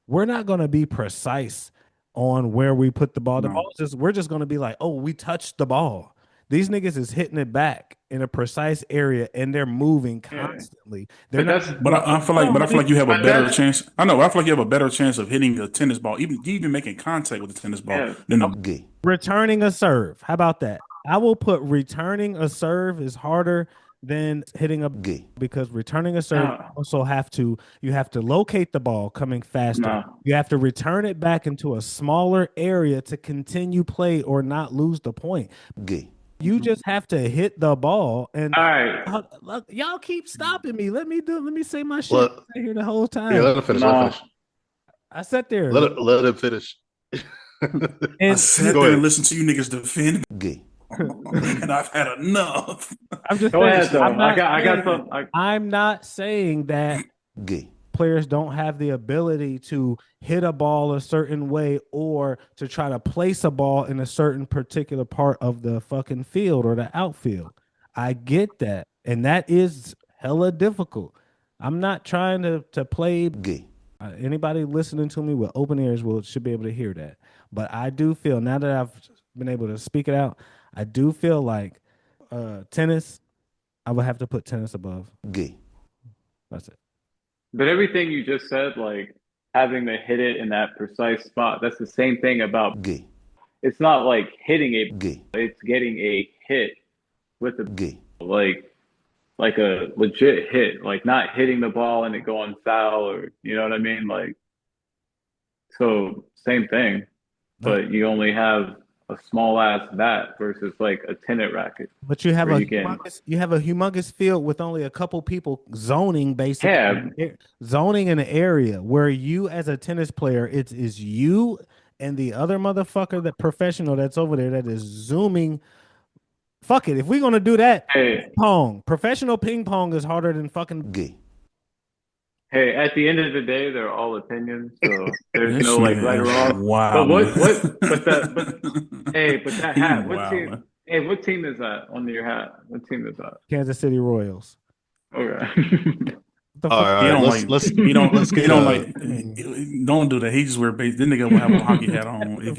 we're not gonna be precise on where we put the ball. The ball we're just gonna be like, oh, we touched the ball. These niggas is hitting it back in a precise area, and they're moving constantly. They're not. But I feel like you have a better chance. I know. I feel like you have a better chance of hitting a tennis ball, even making contact with the tennis ball, than a Gay. Returning a serve. How about that? I will put returning a serve is harder than hitting a Gay. because returning a serve you have to locate the ball coming faster. You have to return it back into a smaller area to continue play or not lose the point. Gay. You just have to hit the ball. And all right, look, y'all keep stopping me. Let me say my shit Let- right here the whole time. Yeah, let him finish. Let him finish. I sat there. Let him finish. I sat there and listened to you niggas defend. Gay. And I've had enough. I'm just go saying, ahead though. I got some. I'm not saying that Gay. players don't have the ability to hit a ball a certain way or to try to place a ball in a certain particular part of the fucking field or the outfield. I get that. And that is hella difficult. I'm not trying to play. Gay. Anybody listening to me with open ears should be able to hear that. But I do feel, now that I've been able to speak it out, I do feel like tennis, I would have to put tennis above. Gay. That's it. But everything you just said, like having to hit it in that precise spot, that's the same thing about. Gay. It's not like hitting it. Gay. It's getting a hit with a Gay. like a legit hit, like not hitting the ball and it going foul, or you know what I mean? Like, so same thing, but you only have a small ass bat versus like a tennis racket. But you have a humongous field with only a couple people zoning, basically. Zoning in an area where you, as a tennis player, it is you and the other motherfucker, that professional that's over there that is zooming. Fuck it. If we're gonna do that, ping pong. Professional ping pong is harder than fucking Gay. Hey, at the end of the day, they're all opinions, so there's no like right or wrong. Wow. But that hat. What team? Hey, what team is that on your hat? What team is that? Kansas City Royals. Okay. Don't do that. He just wear base. Then nigga will have a hockey hat on if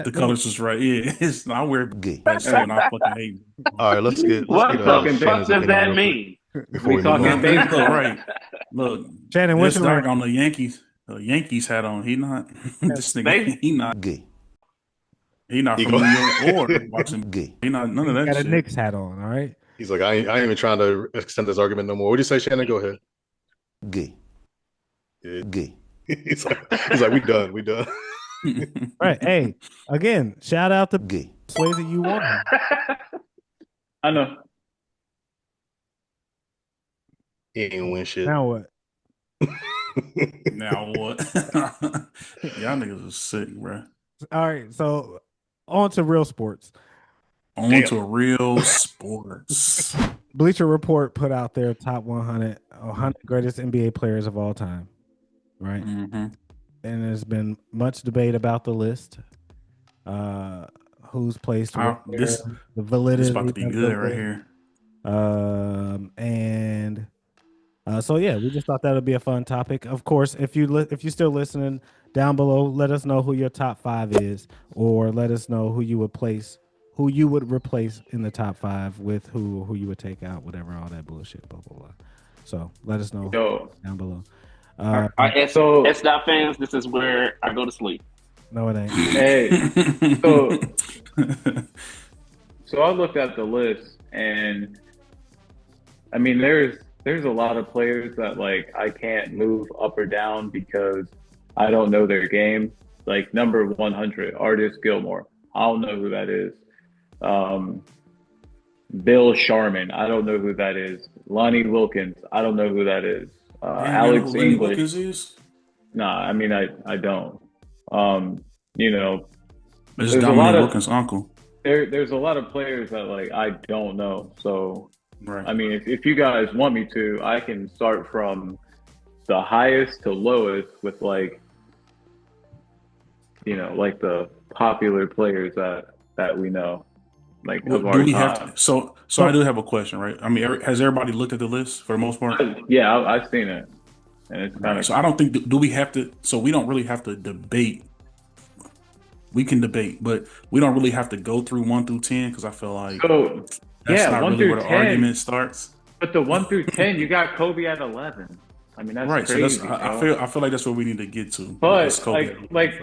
the colors is right. Yeah, I wear gay. That shit and I fucking hate. All right, let's get. What the fuck does that mean? We talking baseball, right? Look, Shannon, what's your on the Yankees? The Yankees hat on. He not this nigga. He not gay. He not from New York or watching gay. He not none of that. Got shit. a Knicks hat on. All right. He's like, I ain't even trying to extend this argument no more. What do you say, Shannon? Go ahead. Gay. Yeah. Gay. He's like, we done. Right. Hey, again, shout out to gay. Swayze, you won. I know. He ain't win shit. Now what? Now what? Y'all niggas are sick, bro. All right, so on to real sports. To real sports. Bleacher Report put out their top 100 greatest NBA players of all time, right? Mm-hmm. And there's been much debate about the list. Who's placed? The validity. This about to be good right here. And so yeah, we just thought that would be a fun topic. Of course, if you're still listening down below, let us know who your top 5 is, or let us know who you would replace in the top 5 with who you would take out, whatever, all that bullshit, blah blah blah. So let us know Yo, down below. All right, so S dot fans, this is where I go to sleep. No, it ain't. hey, so so I looked at the list, and I mean, there's a lot of players that like I can't move up or down because I don't know their game. Like number 100, Artist Gilmore. I don't know who that is. Um, Bill Sharman. I don't know who that is. Lonnie Wilkins. I don't know who that is. Damn, you know who Alex Lenny English. Wilkins is? Nah, I mean I don't. You know, It's there's a lot Dominic of Wilkins' uncle. there's a lot of players that like I don't know. So Right. I mean, if you guys want me to, I can start from the highest to lowest with like, you know, like the popular players that we know, like Well, of do our we have time. to? So I do have a question, right? I mean, has everybody looked at the list for the most part? Yeah, I've seen it, and it's kind Right. of So I don't think do we have to? So we don't really have to debate. We can debate, but we don't really have to go through 1 through 10 because I feel like so. that's Yeah, not one really where through the 10, argument starts. but the 1 through 10, you got Kobe at 11. I mean, that's Right. So that's crazy, I bro. feel like that's where we need to get to. It's But Kobe.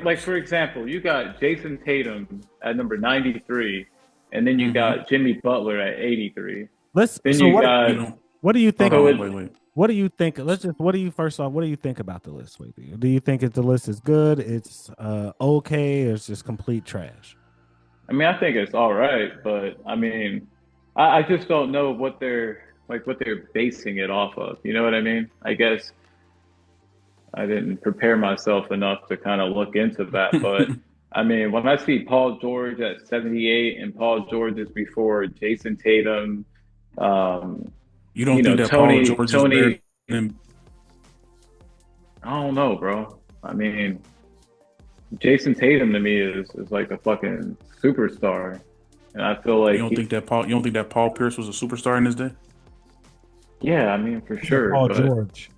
like for example, you got Jason Tatum at number 93, and then you Mhm. got Jimmy Butler at 83. Then So you what got You know, what do you think? so wait. What do you think? What do you first off? What do you think about the list, Sweetie? Do you think the list is good? It's okay, or it's just complete trash? I mean, I think it's all right, but I mean, I just don't know what they're basing it off of. You know what I mean? I guess I didn't prepare myself enough to kind of look into that, but I mean, when I see Paul George at 78 and Paul George is before Jason Tatum, um, You don't think that Paul George is better Tony, than? I don't know, bro. I mean, Jason Tatum to me is like a fucking superstar, and I feel You like don't think that Paul Pierce was a superstar in his day? yeah, I mean for He said sure, Paul but George.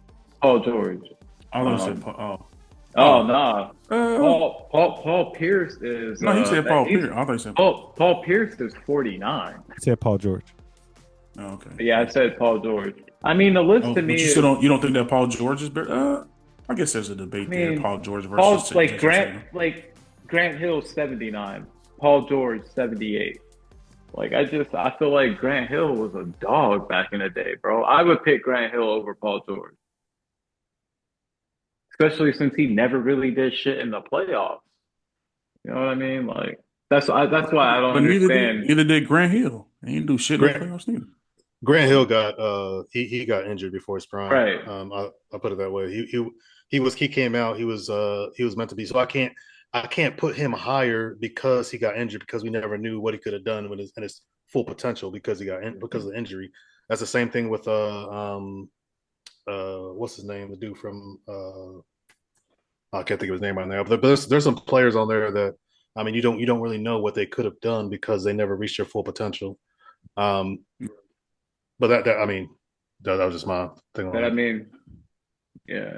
Paul George. I thought he said Um, Paul. oh Oh, nah, oh. Paul Pierce is No, he said Paul he's Pierce. I thought he said. Paul Pierce is 49. He said Paul George. Oh, okay. But yeah, I said Paul George. I mean, the list Oh, to but me you is, still don't. You don't think that Paul George is better? I guess there's a I debate there. mean, Paul George versus Paul Jason Tatum. like Grant Hill 79, Paul George 78. Like I feel like Grant Hill was a dog back in the day, bro. I would pick Grant Hill over Paul George, especially since he never really did shit in the playoffs. You know what I mean? Like that's why I don't But understand. neither did Grant Hill. He didn't do shit in the Grant playoffs neither. Grant Hill got he got injured before his prime. Right. I put it that way. He came out. He was meant to be. So I can't put him higher because he got injured because we never knew what he could have done with his full potential because because of the injury. That's the same thing with what's his name, the dude from I can't think of his name right now. But there's some players on there that I mean you don't really know what they could have done because they never reached their full potential. Um, but that I mean that was just my thing on But I that. mean, yeah.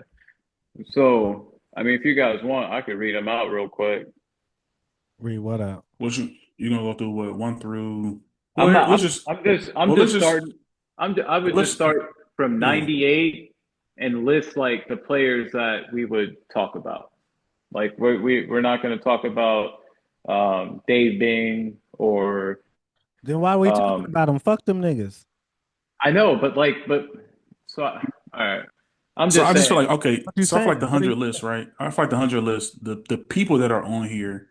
So I mean, if you guys want, I could read them out real quick. Read what out? What you gonna go through what 1 through? I'm Well, not. let's just. I'm Well, let's just just. starting. I would just Let's. start from Yeah. 98 and list like the players that we would talk about. Like we're not going to talk about Dave Bing or Then why are we talking about them? Fuck them niggas. I know, but so all right. I'm So just I just feel saying. like okay. What you So I feel like saying? the What are 100 you list, right? I feel like the 100 list. The people that are on here.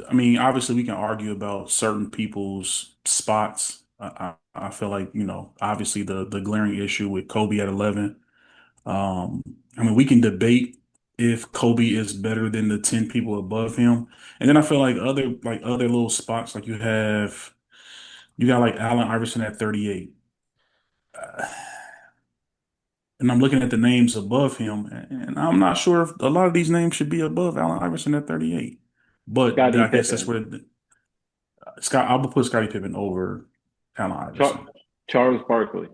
I mean, obviously, we can argue about certain people's spots. I feel like obviously the glaring issue with Kobe at 11. Um, I mean, we can debate if Kobe is better than the 10 people above him, and then I feel like other little spots like you got like Allen Iverson at 38. And I'm looking at the names above him, and I'm not sure if a lot of these names should be above Allen Iverson at 38. But Scottie I guess that's Pippen, where Scott. I would put Scottie Pippen over Allen Char- Iverson. Charles Barkley,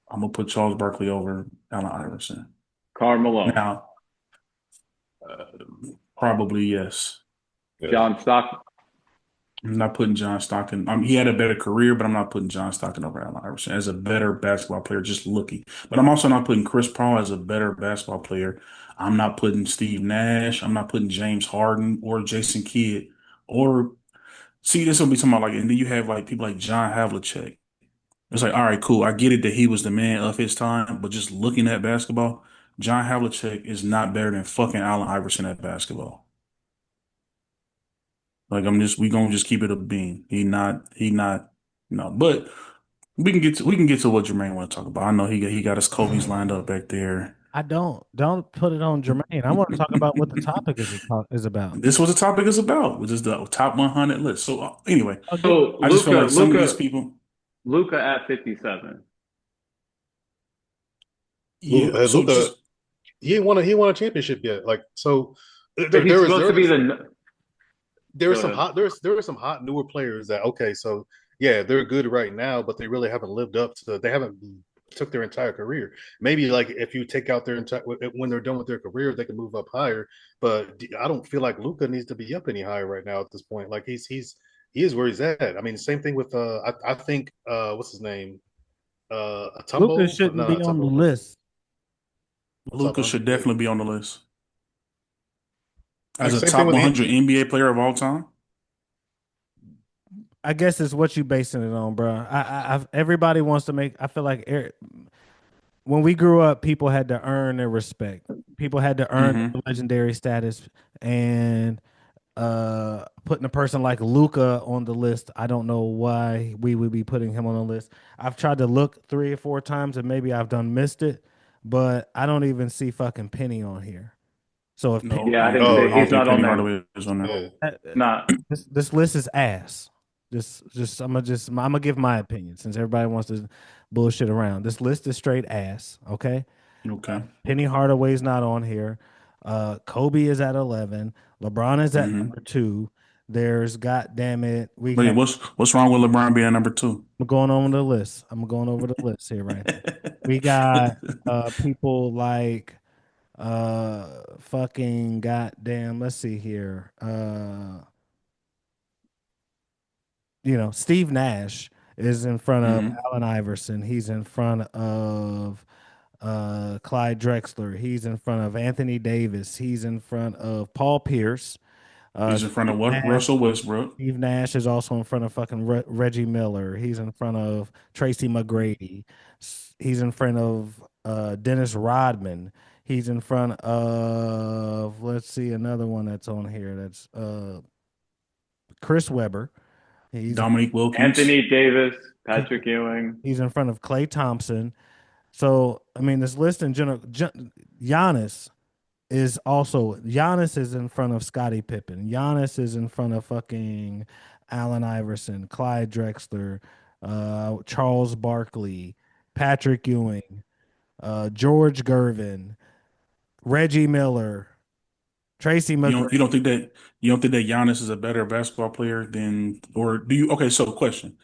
I'm gonna put Charles Barkley over Allen Iverson. Karl Malone, Now, uh, probably yes. Yeah. John Stockton. I'm not putting John Stockton. He had a better career, but I'm not putting John Stockton over Allen Iverson as a better basketball player, just looking. But I'm also not putting Chris Paul as a better basketball player. I'm not putting Steve Nash. I'm not putting James Harden or Jason Kidd. Or see, this will be talking about like, and then you have like people like John Havlicek. It's like, all right, cool. I get it that he was the man of his time, but just looking at basketball, John Havlicek is not better than fucking Allen Iverson at basketball. Like we gonna just keep it a bean. He not, no. But we can get to what Jermaine want to talk about. I know he got his Kobe's lined up back there. I don't put it on Jermaine. I want to talk about what the topic is about. This was the topic is about, which is the top 100 list. So anyway, I'll give So I just feel Luca, like some of these people, Luca at 57. yeah. So Luka, just he ain't won a championship yet. Like so, But he's supposed to be the. there are Go some ahead. there are some hot newer players that okay, so yeah, they're good right now, but they really haven't lived up to they haven't took their entire career. Maybe like if you take out their entire when they're done with their career, they can move up higher. But I don't feel like Luca needs to be up any higher right now at this point. Like he is where he's at. I mean, same thing with I think what's his name Luca Atumbo, shouldn't no, be not on the Atumbo. list. Top Luka should 100. definitely be on the list Like as a same thing top with 100 NBA player of all time. I guess it's what you basing it on, bro. Everybody wants to make. I feel like when we grew up, people had to earn their respect. People had to earn Hmm. the legendary status, and putting a person like Luca on the list, I don't know why we would be putting him on the list. I've tried to look 3 or 4 times, and maybe I've done missed it, but I don't even see fucking Penny on here. So if Penny, No, Yeah, I didn't oh say I don't he's think not on Penny there. Hardaway is on there. yeah. Not. this list is ass. I'm gonna give my opinion since everybody wants to bullshit around. This list is straight ass. Okay, Okay. Penny Hardaway's not on here. Kobe is at 11. LeBron is at Hmm. number 2. There's goddamn it. Wait, what's wrong with LeBron being number two? I'm going over the list. I'm going over the list here right now. We got people like fucking goddamn. Let's see here. Steve Nash is in front of Hmm. Allen Iverson. He's in front of Clyde Drexler. He's in front of Anthony Davis. He's in front of Paul Pierce. He's in front Steve of what? Nash. Russell Westbrook. Steve Nash is also in front of fucking Reggie Miller. He's in front of Tracy McGrady. He's in front of Dennis Rodman. He's in front of, let's see, another one that's on here. That's Chris Webber. He's Dominique Wilkins. Anthony Davis, Patrick Ewing. he's in front of Klay Thompson. So I mean, this list in general, Giannis Giannis is in front of Scottie Pippen. Giannis is in front of fucking Allen Iverson, Clyde Drexler, Charles Barkley, Patrick Ewing, George Gervin, Reggie Miller, Tracy You McGrady. don't think that Giannis is a better basketball player than, or do you? Okay, so question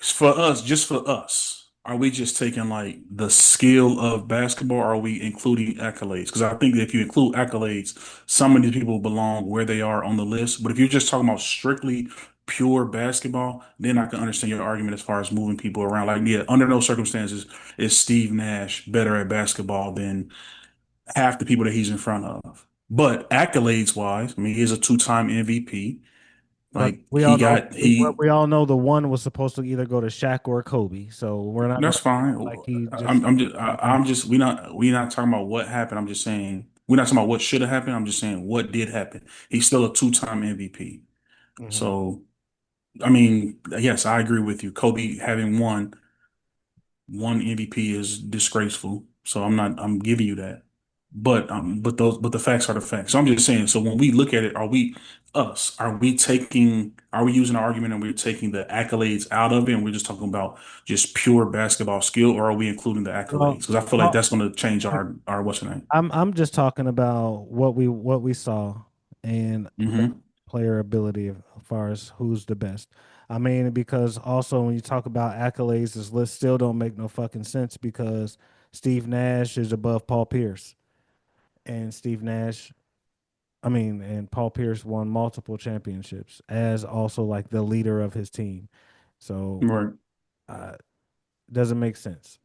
for us, just for us, are we just taking like the skill of basketball? Or are we including accolades? Because I think that if you include accolades, some of these people belong where they are on the list. But if you're just talking about strictly pure basketball, then I can understand your argument as far as moving people around. Like, yeah, under no circumstances is Steve Nash better at basketball than half the people that he's in front of. But accolades wise, I mean, he's a two-time MVP. But Like he got he we all know the one was supposed to either go to Shaq or Kobe. So we're not going that's fine. like he just. I'm just we not talking about what happened. I'm just saying we're not talking about what should have happened. I'm just saying what did happen. He's still a two-time MVP. Mhm. So I mean, yes, I agree with you. Kobe having one MVP is disgraceful. So I'm giving you that. But the facts are the facts. So I'm just saying, so when we look at it, are we using an argument and we're taking the accolades out of it and we're just talking about just pure basketball skill, or are we including the accolades? Well, Because I feel like well, that's going to change our what's the name? I'm just talking about what we saw and Hmm. player ability as far as who's the best. I mean, because also when you talk about accolades, this list still don't make no fucking sense because Steve Nash is above Paul Pierce. And and Paul Pierce won multiple championships as also like the leader of his team. So Right. doesn't make sense.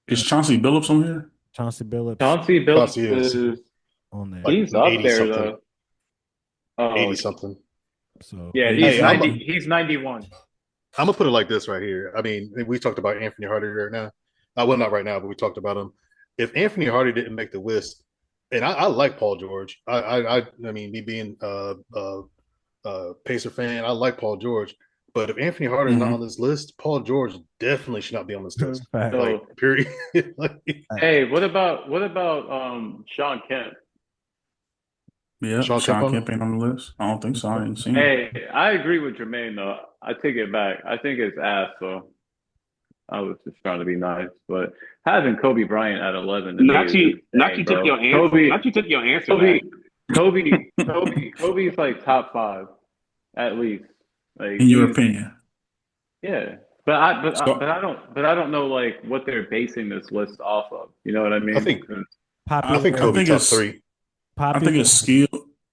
Is Chauncey Billups on here? Chauncey Billups Chauncey Billups Chauncey is is on there. like he's up 80 there something. though. Oh 80 something. So yeah, hey, he's I'm 90. He's 91. I'm gonna put it like this right here. I mean, we talked about Anthony Hardy right now. Well, not right now, but we talked about him. If Anthony Hardy didn't make the list, and I like Paul George. I mean, me being Pacer fan, I like Paul George. But if Anthony Hardy is not on this list, Paul George definitely should not be on this list. Fact. Like, period. Like, Hey, what about Sean Kemp? Yeah, Sean Sean Kemp Kemp ain't on the list. I don't think so. I ain't seen him. Hey, I agree with Jermaine though. I take it back. I think it's ass though. I was just trying to be nice, but having Kobe Bryant at 11 to me Not is you. insane, Not you bro. took your answer. Kobe, Not you took your answer. Kobe, Matt. Kobe's like top 5 at least. Like In your he's opinion. yeah, but So- I don't know like what they're basing this list off of. You know what I mean? I think Popular, I think I Kobe think top it's- 3. I think it's skill.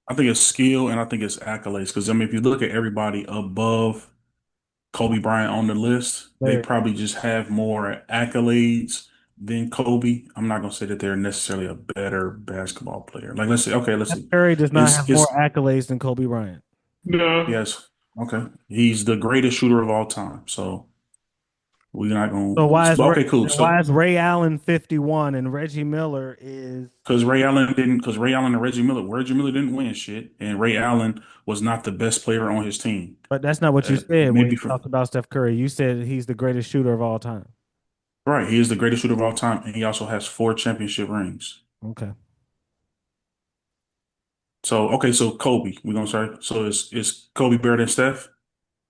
I think it's skill, and I think it's accolades. Because I mean, if you look at everybody above Kobe Bryant on the list, they Right. probably just have more accolades than Kobe. I'm not gonna say that they're necessarily a better basketball player. Like, let's see. Steph Curry does not have more It's accolades than Kobe Bryant. no. yes. Okay, he's the greatest shooter of all time. So we're not gonna. So Okay, cool. why So is Ray Allen 51 and Reggie Miller is because Ray Allen and Reggie Miller didn't win shit, and Ray Allen was not the best player on his team. but that's not what you said when maybe you for talked about Steph Curry. You said he's the greatest shooter of all time. right, he is the greatest shooter of all time, and he also has 4 championship rings. Okay. So okay, so Kobe, we're gonna start. So is Kobe better than Steph?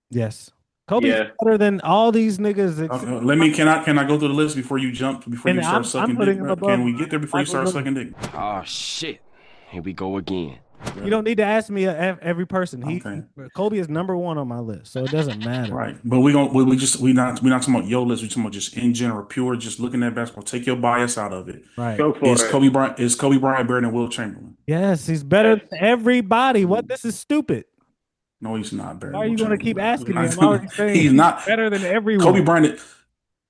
Yes. Kobe's Yeah. better than all these niggas. Okay, can I go through the list before you And start I'm sucking putting dick, him bro? above Can we get there before you Michael start Jordan. sucking dick? Oh shit. Here we go again. You don't need to ask me every person. Okay. Kobe is number 1 on my list, so it doesn't matter. Right, but we not talking about your list. We're talking about just in general, pure, just looking at basketball. Take your bias out of it. Right. Go for it. Is Kobe Bryant better than Will Chamberlain? Yes, he's better than everybody. What? This is stupid. No, he's not better. Why are than you Will going to keep Chamberlain. asking me? I'm already saying He's not better than everyone. Kobe Bryant.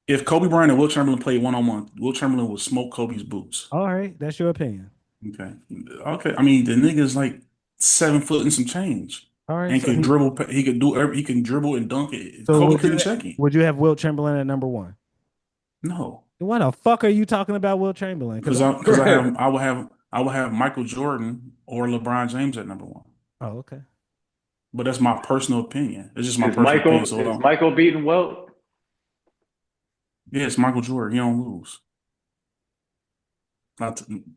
If Kobe Bryant and Will Chamberlain played 1-on-1, Will Chamberlain would smoke Kobe's boots. All right, that's your opinion. Okay. I mean, the nigga's like 7 foot and some change, All right, and so can dribble. He could do. He can dribble and dunk it. So Kobe couldn't check him. Would you have Wilt Chamberlain at number 1? No, Why the fuck are you talking about Wilt Chamberlain? because I would have Michael Jordan or LeBron James at number 1. Oh, okay. But that's my personal opinion. It's just my Is personal Michael opinion. is Michael beating Wilt? Yeah, it's Michael Jordan. He don't lose.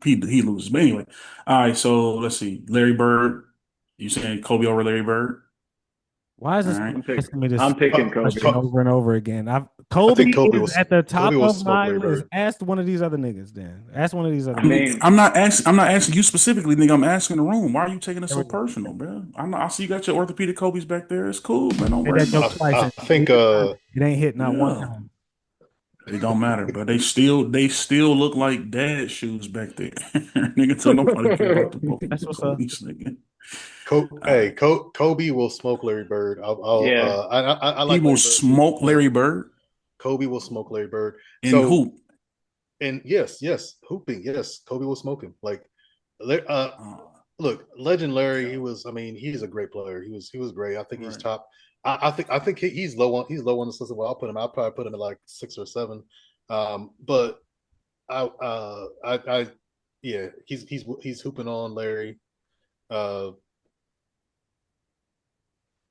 He loses. But anyway, all right. So let's see. Larry Bird. You saying Kobe over Larry Bird? Why is this All right. asking me this I'm picking Kobe. question over and over again? Kobe is at the top of my list. Ask one of these other niggas then. Ask one of these other niggas. I'm not asking you specifically, nigga. I'm asking the room. Why are you taking it so personal, bro? I see you got your orthopedic Kobe's back there. It's cool, man. Don't worry. I think it ain't hit not one time. It don't matter, but they still look like dad shoes back there. Nigga, so nobody care about the That's what's up. nigga. Kobe will smoke Larry Bird. I like he will smoke Larry Bird. Kobe will smoke Larry Bird. And hoop. And yes, hooping. Yes, Kobe will smoke him. Like, look, legend Larry. He's a great player. He was great. I think he's top. I think he's low on this list. Well, I'll probably put him at like 6 or 7. But he's hooping on Larry.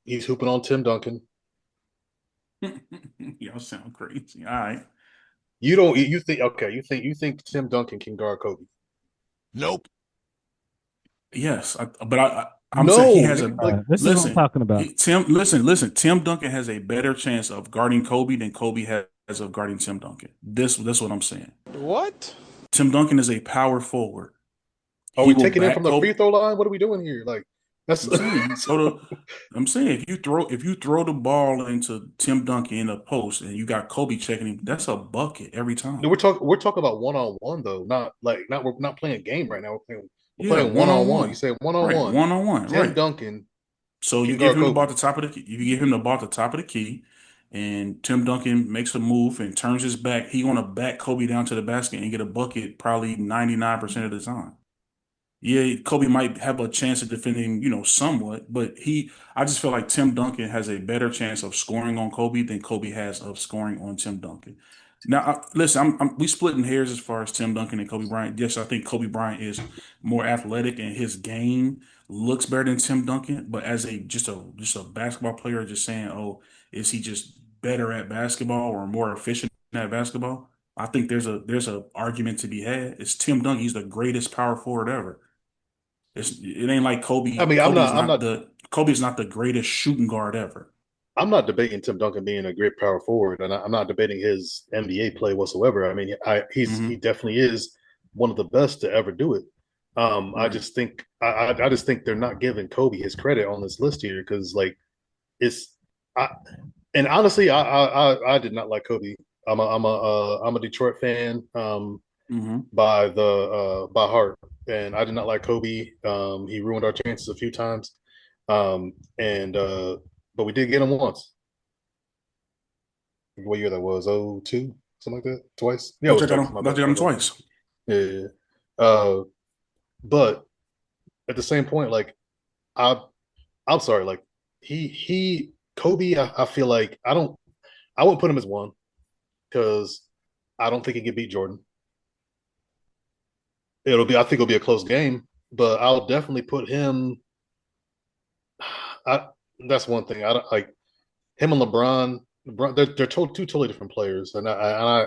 He's hooping on Tim Duncan. Y'all sound crazy. All right. You think Tim Duncan can guard Kobe? Nope. Yes, I'm saying he has this is what I'm talking about. Listen. Tim Duncan has a better chance of guarding Kobe than Kobe has of guarding Tim Duncan. That's what I'm saying. What? Tim Duncan is a power forward. Are we taking him from the free throw line? What are we doing here? Like, That's I'm saying if you throw the ball into Tim Duncan in a post and you got Kobe checking him, that's a bucket every time. no, we're talking about one on one though, we're not playing a game right now. We're Yeah, playing one one on on one. You one. say one on Right, one. one on one. Tim Right. Duncan So you can give guard him the ball Kobe. at the top of the key. You give him the ball at the top of the key, and Tim Duncan makes a move and turns his back. He want to back Kobe down to the basket and get a bucket probably 99% of the time. Yeah, Kobe might have a chance of defending, somewhat, but I just feel like Tim Duncan has a better chance of scoring on Kobe than Kobe has of scoring on Tim Duncan. Now, listen, we splitting hairs as far as Tim Duncan and Kobe Bryant. Yes, I think Kobe Bryant is more athletic and his game looks better than Tim Duncan. But as just a basketball player, just saying, oh, is he just better at basketball or more efficient at basketball? I think there's a argument to be had. It's Tim Duncan. He's the greatest power forward ever. It ain't like I Kobe. mean, Kobe's not the greatest shooting guard ever. I'm not debating Tim Duncan being a great power forward, and I'm not debating his NBA play whatsoever. I mean, he Hmm. definitely is one of the best to ever do it. I Right. just think I just think they're not giving Kobe his credit on this list here because it's I and honestly I did not like Kobe. I'm a Detroit fan Hmm. by heart, and I did not like Kobe. He ruined our chances a few times, and but we did get him once. What year that was? 02, something like that. Twice. Yeah, it Thought was you got twice. him. My Thought bad. you got My him bad. twice. Yeah. Yeah. But at the same point, like I, I'm sorry. Like Kobe. I feel like I wouldn't put him as one because I don't think he could beat Jordan. I think it'll be a close game, but I'll definitely put him. I that's one thing. I don't like him and LeBron. They're two totally different players, and I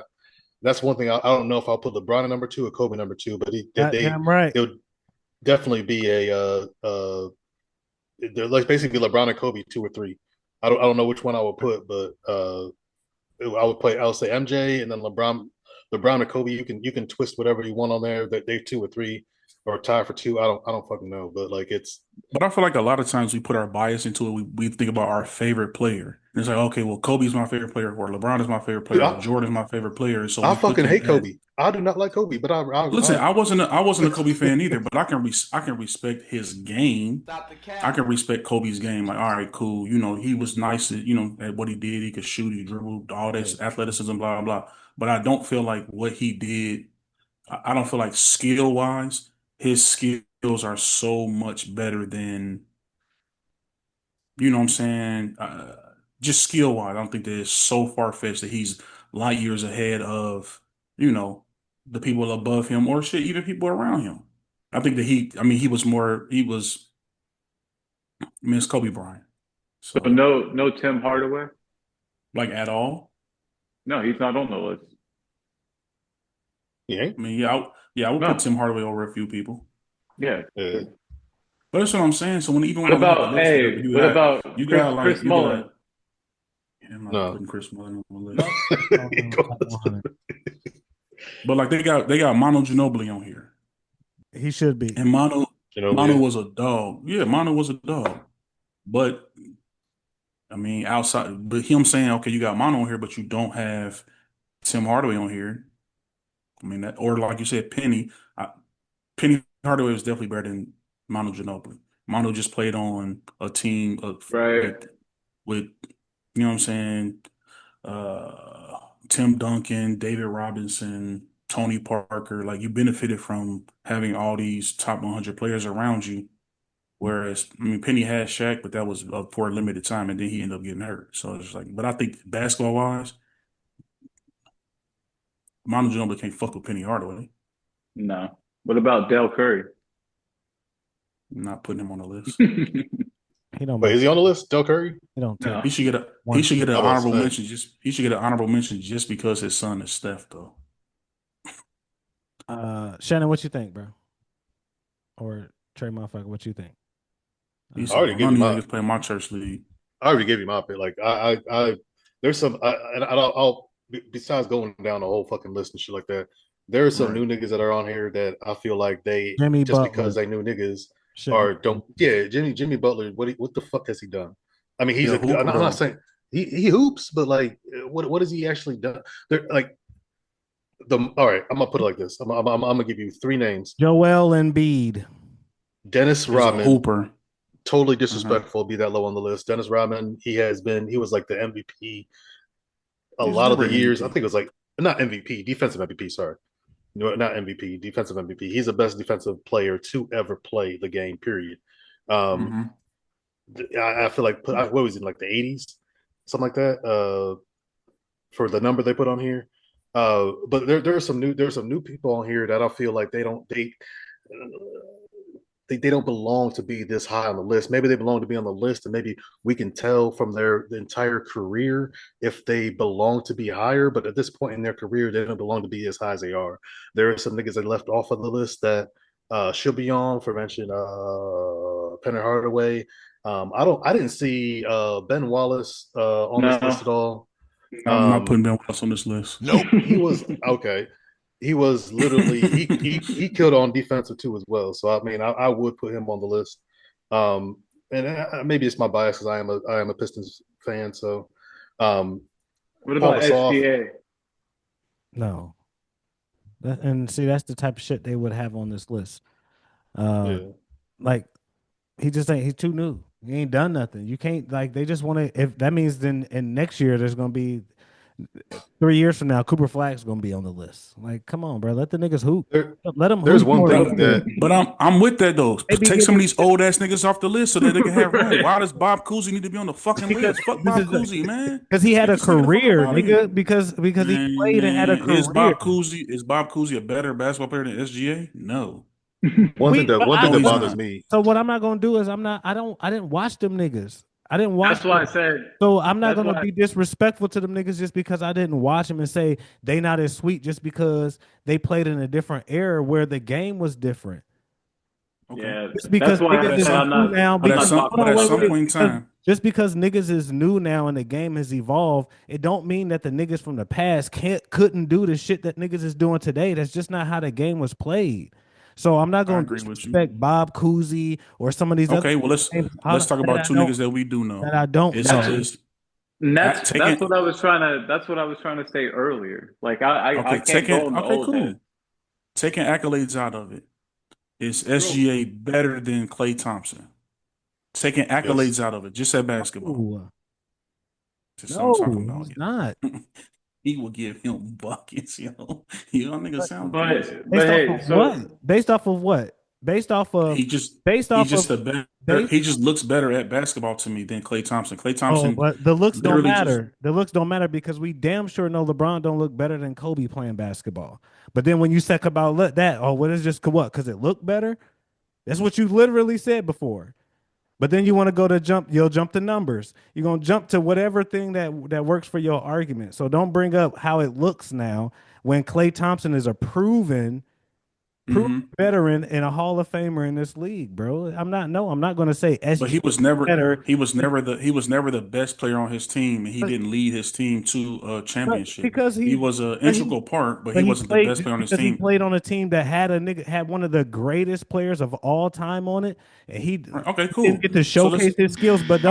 that's one thing. I don't know if I'll put LeBron at number two or Kobe number two, but Goddamn right. it would definitely be they're like basically LeBron and Kobe two or three. I don't know which one I would put, but I would say MJ and then LeBron and Kobe. You can twist whatever you want on there. That they two or three or tie for two. I don't fucking know, but like it's But I feel like a lot of times we put our bias into it. We think about our favorite player. And it's like, okay, well, Kobe's my favorite player, or LeBron is my favorite dude, player, or Jordan's my favorite player. So I we put fucking them hate at. Kobe. I do not like Kobe, but Listen, I wasn't a Kobe fan either, but I can respect his game. I can respect Kobe's game. Like, all right, cool. He was nice at, at what he did. He could shoot, he dribbled, all this athleticism, blah, blah, blah. But I don't feel like what he did, I don't feel like skill wise, his skills are so much better than, what I'm saying? Just skill wise, I don't think that it's so far fetched that he's light years ahead of, you know, the people above him or shit, even people around him. I think that it's Kobe Bryant. So So, no Tim Hardaway. like at all. No, he's not on the list. yeah. I mean, I would put No. Tim Hardaway over a few people. Yeah. Uh, But that's what I'm saying. So even when What I look at the about list, hey? What about Chris you Mullin? got. I'm not no. putting Chris Mullin on the list. Top 100. But like they got Manu Ginobili on here. He should be. And Manu Yeah. was a dog. Yeah, Manu was a dog. But I mean, but him saying, okay, you got Manu on here, but you don't have Tim Hardaway on here. I mean, or like you said, Penny Hardaway was definitely better than Manu Ginobili. Manu just played on a team Right. with you know what I'm saying, Tim Duncan, David Robinson, Tony Parker. Like you benefited from having all these top 100 players around you. Whereas, I mean, Penny had Shaq, but that was for a limited time, and then he ended up getting hurt. So it's like, but I think basketball wise, Manu Ginobili can't fuck with Penny Hardaway. No. What about Dell Curry? I'm not putting him on the list. He don't Wait, make. is he on the list? Del Curry? He don't take. No. He should get a One he should get an I was honorable saying. mention. He should get an honorable mention just because his son is Steph, though. Shannon, what you think, bro? Or Trey, motherfucker, what you think? He I said, already "Well, gave none you of you my niggas play my church league." I already gave you my opinion. Like there's some and I'll besides going down the whole fucking list and shit like that. There are some Right. new niggas that are on here that I feel like they Jimmy just Butler. because they new niggas or don't. Yeah, Jimmy Butler. What the fuck has he done? I mean, he's Yeah, a. hooper, I'm though. not saying he hoops, but like, what has he actually done? They're like all right. I'm gonna put it like this. I'm gonna give you three names. Joel Embiid. Dennis He's a Rodman. hooper. Totally disrespectful. Be that low on the list. Dennis Rodman. He was like the MVP a He's lot of never the years. I MVP. think it was like not MVP, defensive MVP. Sorry, no, not MVP, defensive MVP. He's the best defensive player to ever play the game. Period. Um, Mm-hmm. I feel like what was it, like the 80s, something like that. For the number they put on here. But there's some new people on here that I feel like they don't belong to be this high on the list. Maybe they belong to be on the list, and maybe we can tell from their entire career if they belong to be higher. But at this point in their career, they don't belong to be as high as they are. There are some niggas that left off of the list that should be on. For mention, Penny Hardaway. I didn't see Ben Wallace on this list at all. I'm not putting Ben Wallace on this list. Nope. He was okay. He was literally he killed on defensive too as well. So I mean, I would put him on the list. And maybe it's my bias because I am a Pistons fan. So, what about SGA? No. And see, that's the type of shit they would have on this list. Like he just ain't. He's too new. He ain't done nothing. You can't like. They just want to. If that means then in next year there's gonna be 3 years from now, Cooper Flagg's gonna be on the list. Like, come on, bro. Let the niggas hoop. Let them. There's hoop one more thing that. But I'm with that though. Maybe Take get some of him- these old ass niggas off the list so that they can have room. Right. Why does Bob Cousy need to be on the fucking list? Fuck Bob Cousy, man. Because he had Get a this nigga the fuck career, up outta here. nigga. Because he played and had a career. Is Bob Cousy a better basketball player than SGA? No. One thing that he's bothers not. me. So what I'm not gonna do is I didn't watch them niggas. I didn't watch. That's why I them. said. So I'm not that's gonna why- be disrespectful to them niggas just because I didn't watch them and say they not as sweet just because they played in a different era where the game was different. Okay. Yeah, Just because that's why I niggas is said I'm new not. now. But at Because, some, hold but on, at wait, some wait, point in because- time, just because niggas is new now and the game has evolved, it don't mean that the niggas from the past couldn't do the shit that niggas is doing today. That's just not how the game was played. So I'm not going to agree with you. disrespect Bob Cousy or some of these. okay, other well let's talk about two niggas that we do know. that I don't know. And that's Taking- what I was trying to. That's what I was trying to say earlier. Like I can't taking go in the old cool. head. Taking accolades out of it, is SGA better than Klay Thompson? Taking accolades out of it, just at basketball. Ooh. Just what I'm talking No, about. he's not. He will give him buckets, yo. You know, niggas sound crazy. But hey, so Based off of what? Based off of He just looks better at basketball to me than Klay Thompson. Klay Thompson, but the looks don't literally matter. The looks don't matter because we damn sure know LeBron don't look better than Kobe playing basketball. But then when you say about that, what is just what? Because it looked better. That's what you literally said before. But then you want to go to you'll jump to numbers. You're gonna jump to whatever thing that works for your argument. So don't bring up how it looks now when Klay Thompson is a proven veteran and a Hall of Famer in this league, bro. I'm not going to say SGA. But he was never better. he was never the best player on his team, and he didn't lead his team to a championship. Because he was an integral part, but he wasn't the best player on his team. He played on a team that had one of the greatest players of all time on it, and he didn't get to showcase his skills. But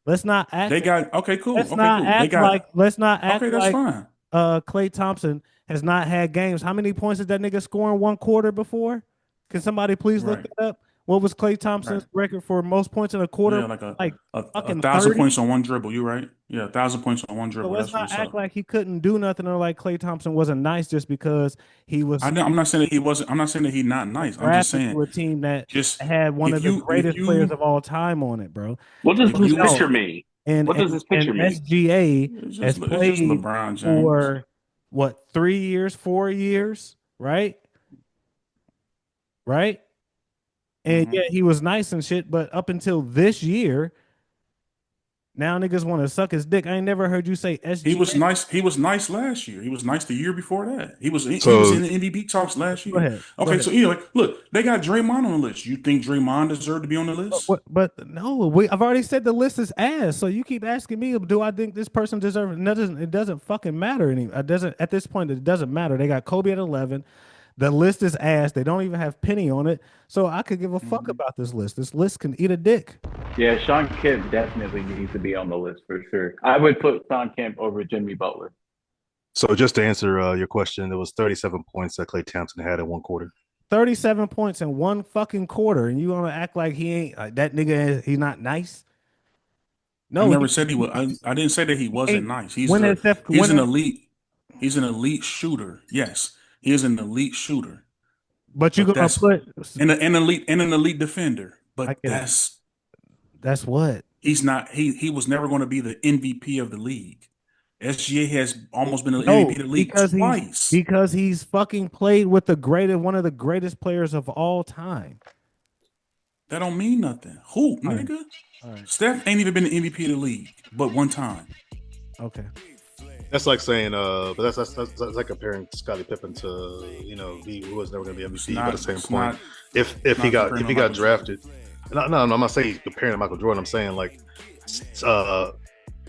let's not act. They got cool. Let's not act like that's fine. Klay Thompson has not had games. How many points did that nigga score in one quarter before? Can somebody please look that up? What was Klay Thompson's record for most points in a quarter? Yeah, like a fucking 1,000 30? points on one dribble. You right? Yeah, 1,000 points on one dribble. So let's that's not act like he couldn't do nothing or like Klay Thompson wasn't nice just because he was. I'm not saying that he wasn't. I'm not saying that he's not nice. I'm just saying a team that just had one of the greatest players of all time on it, bro. What does this picture mean? And what does this picture mean? SGA has played LeBron James. for what, 3 years, 4 years, right? Right? And yeah, he was nice and shit, but up until this year, now niggas want to suck his dick. I ain't never heard you say SGA. He was nice. He was nice last year. He was nice the year before that. He was in the MVP talks last year. Go ahead. So anyway, look, they got Draymond on the list. You think Draymond deserved to be on the list? But no, I've already said the list is ass. So you keep asking me, do I think this person deserves it? It doesn't fucking matter. It doesn't at this point. It doesn't matter. They got Kobe at 11. The list is ass. They don't even have Penny on it. So I could give a fuck about this list. This list can eat a dick. Yeah, Sean Kemp definitely needs to be on the list for sure. I would put Sean Kemp over Jimmy Butler. So just to answer your question, it was 37 points that Klay Thompson had in one quarter. 37 points in one fucking quarter, and you want to act like he ain't that nigga? He's not nice. No, I never said he was. I didn't say that he wasn't nice. He's an elite. He's an elite shooter. Yes, he is an elite shooter. But you're gonna put an elite defender. But that's what he's not. He was never going to be the MVP of the league. SGA has almost been an MVP of the league twice because he's fucking played with one of the greatest players of all time. That don't mean nothing. Who, nigga? Right. Steph ain't even been the MVP of the league, but one time. Okay. That's like saying, but that's like comparing Scottie Pippen to he was never going to be MVP. But at the same point, if he got drafted, no, I'm not saying comparing to Michael Jordan. I'm saying like,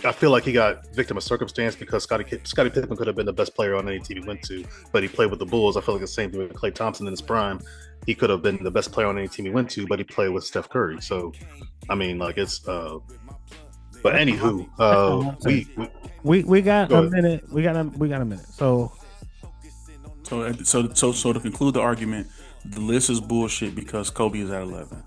I feel like he got victim of circumstance because Scottie Pippen could have been the best player on any team he went to, but he played with the Bulls. I feel like the same thing with Klay Thompson in his prime. He could have been the best player on any team he went to, but he played with Steph Curry. So, I mean, like it's. But anywho, we got a minute. We got a minute. So to conclude the argument, the list is bullshit because Kobe is at 11.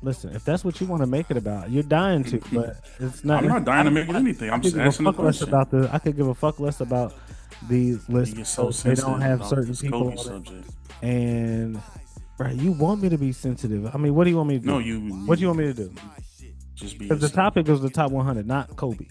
Listen, if that's what you want to make it about, you're dying to, but it's not. I'm not dying to make it anything. I'm just asking the question. I could give a fuck less about these lists. So they don't have certain people on it. And bro, you want me to be sensitive? I mean, what do you want me to do? No, what do you want me to do? Just be. Because the topic was the top 100, not Kobe.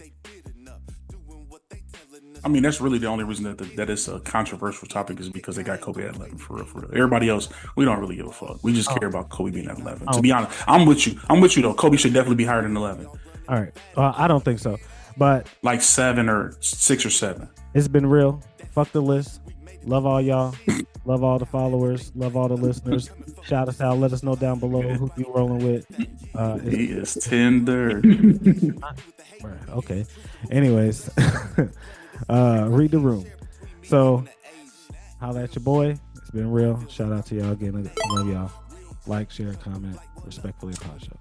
I mean, that's really the only reason that it's a controversial topic is because they got Kobe at 11 for real. Everybody else, we don't really give a fuck. We just care about Kobe being at 11. To be honest, I'm with you though. Kobe should definitely be higher than 11. All right, I don't think so, but like 7 or 6 or 7. It's been real. Fuck the list. Love all y'all. Love all the followers. Love all the listeners. Shout us out. Let us know down below who you rolling with. He is tender. Okay. Anyways, read the room. So, holla at your boy. It's been real. Shout out to y'all again. I love y'all. Like, share, comment. Respectfully, Pod Show.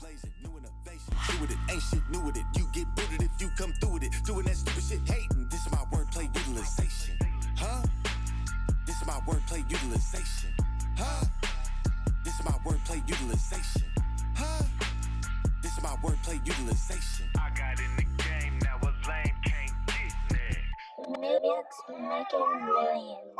Do it, ain't shit new with it. You get booted if you come through with it. Doing that stupid shit, hating. This is my wordplay utilization. Huh? This is my wordplay utilization. Huh? This is my wordplay utilization. Huh? This is my wordplay utilization. I got in the game, now a lame can't get next. Maybe it's making millions.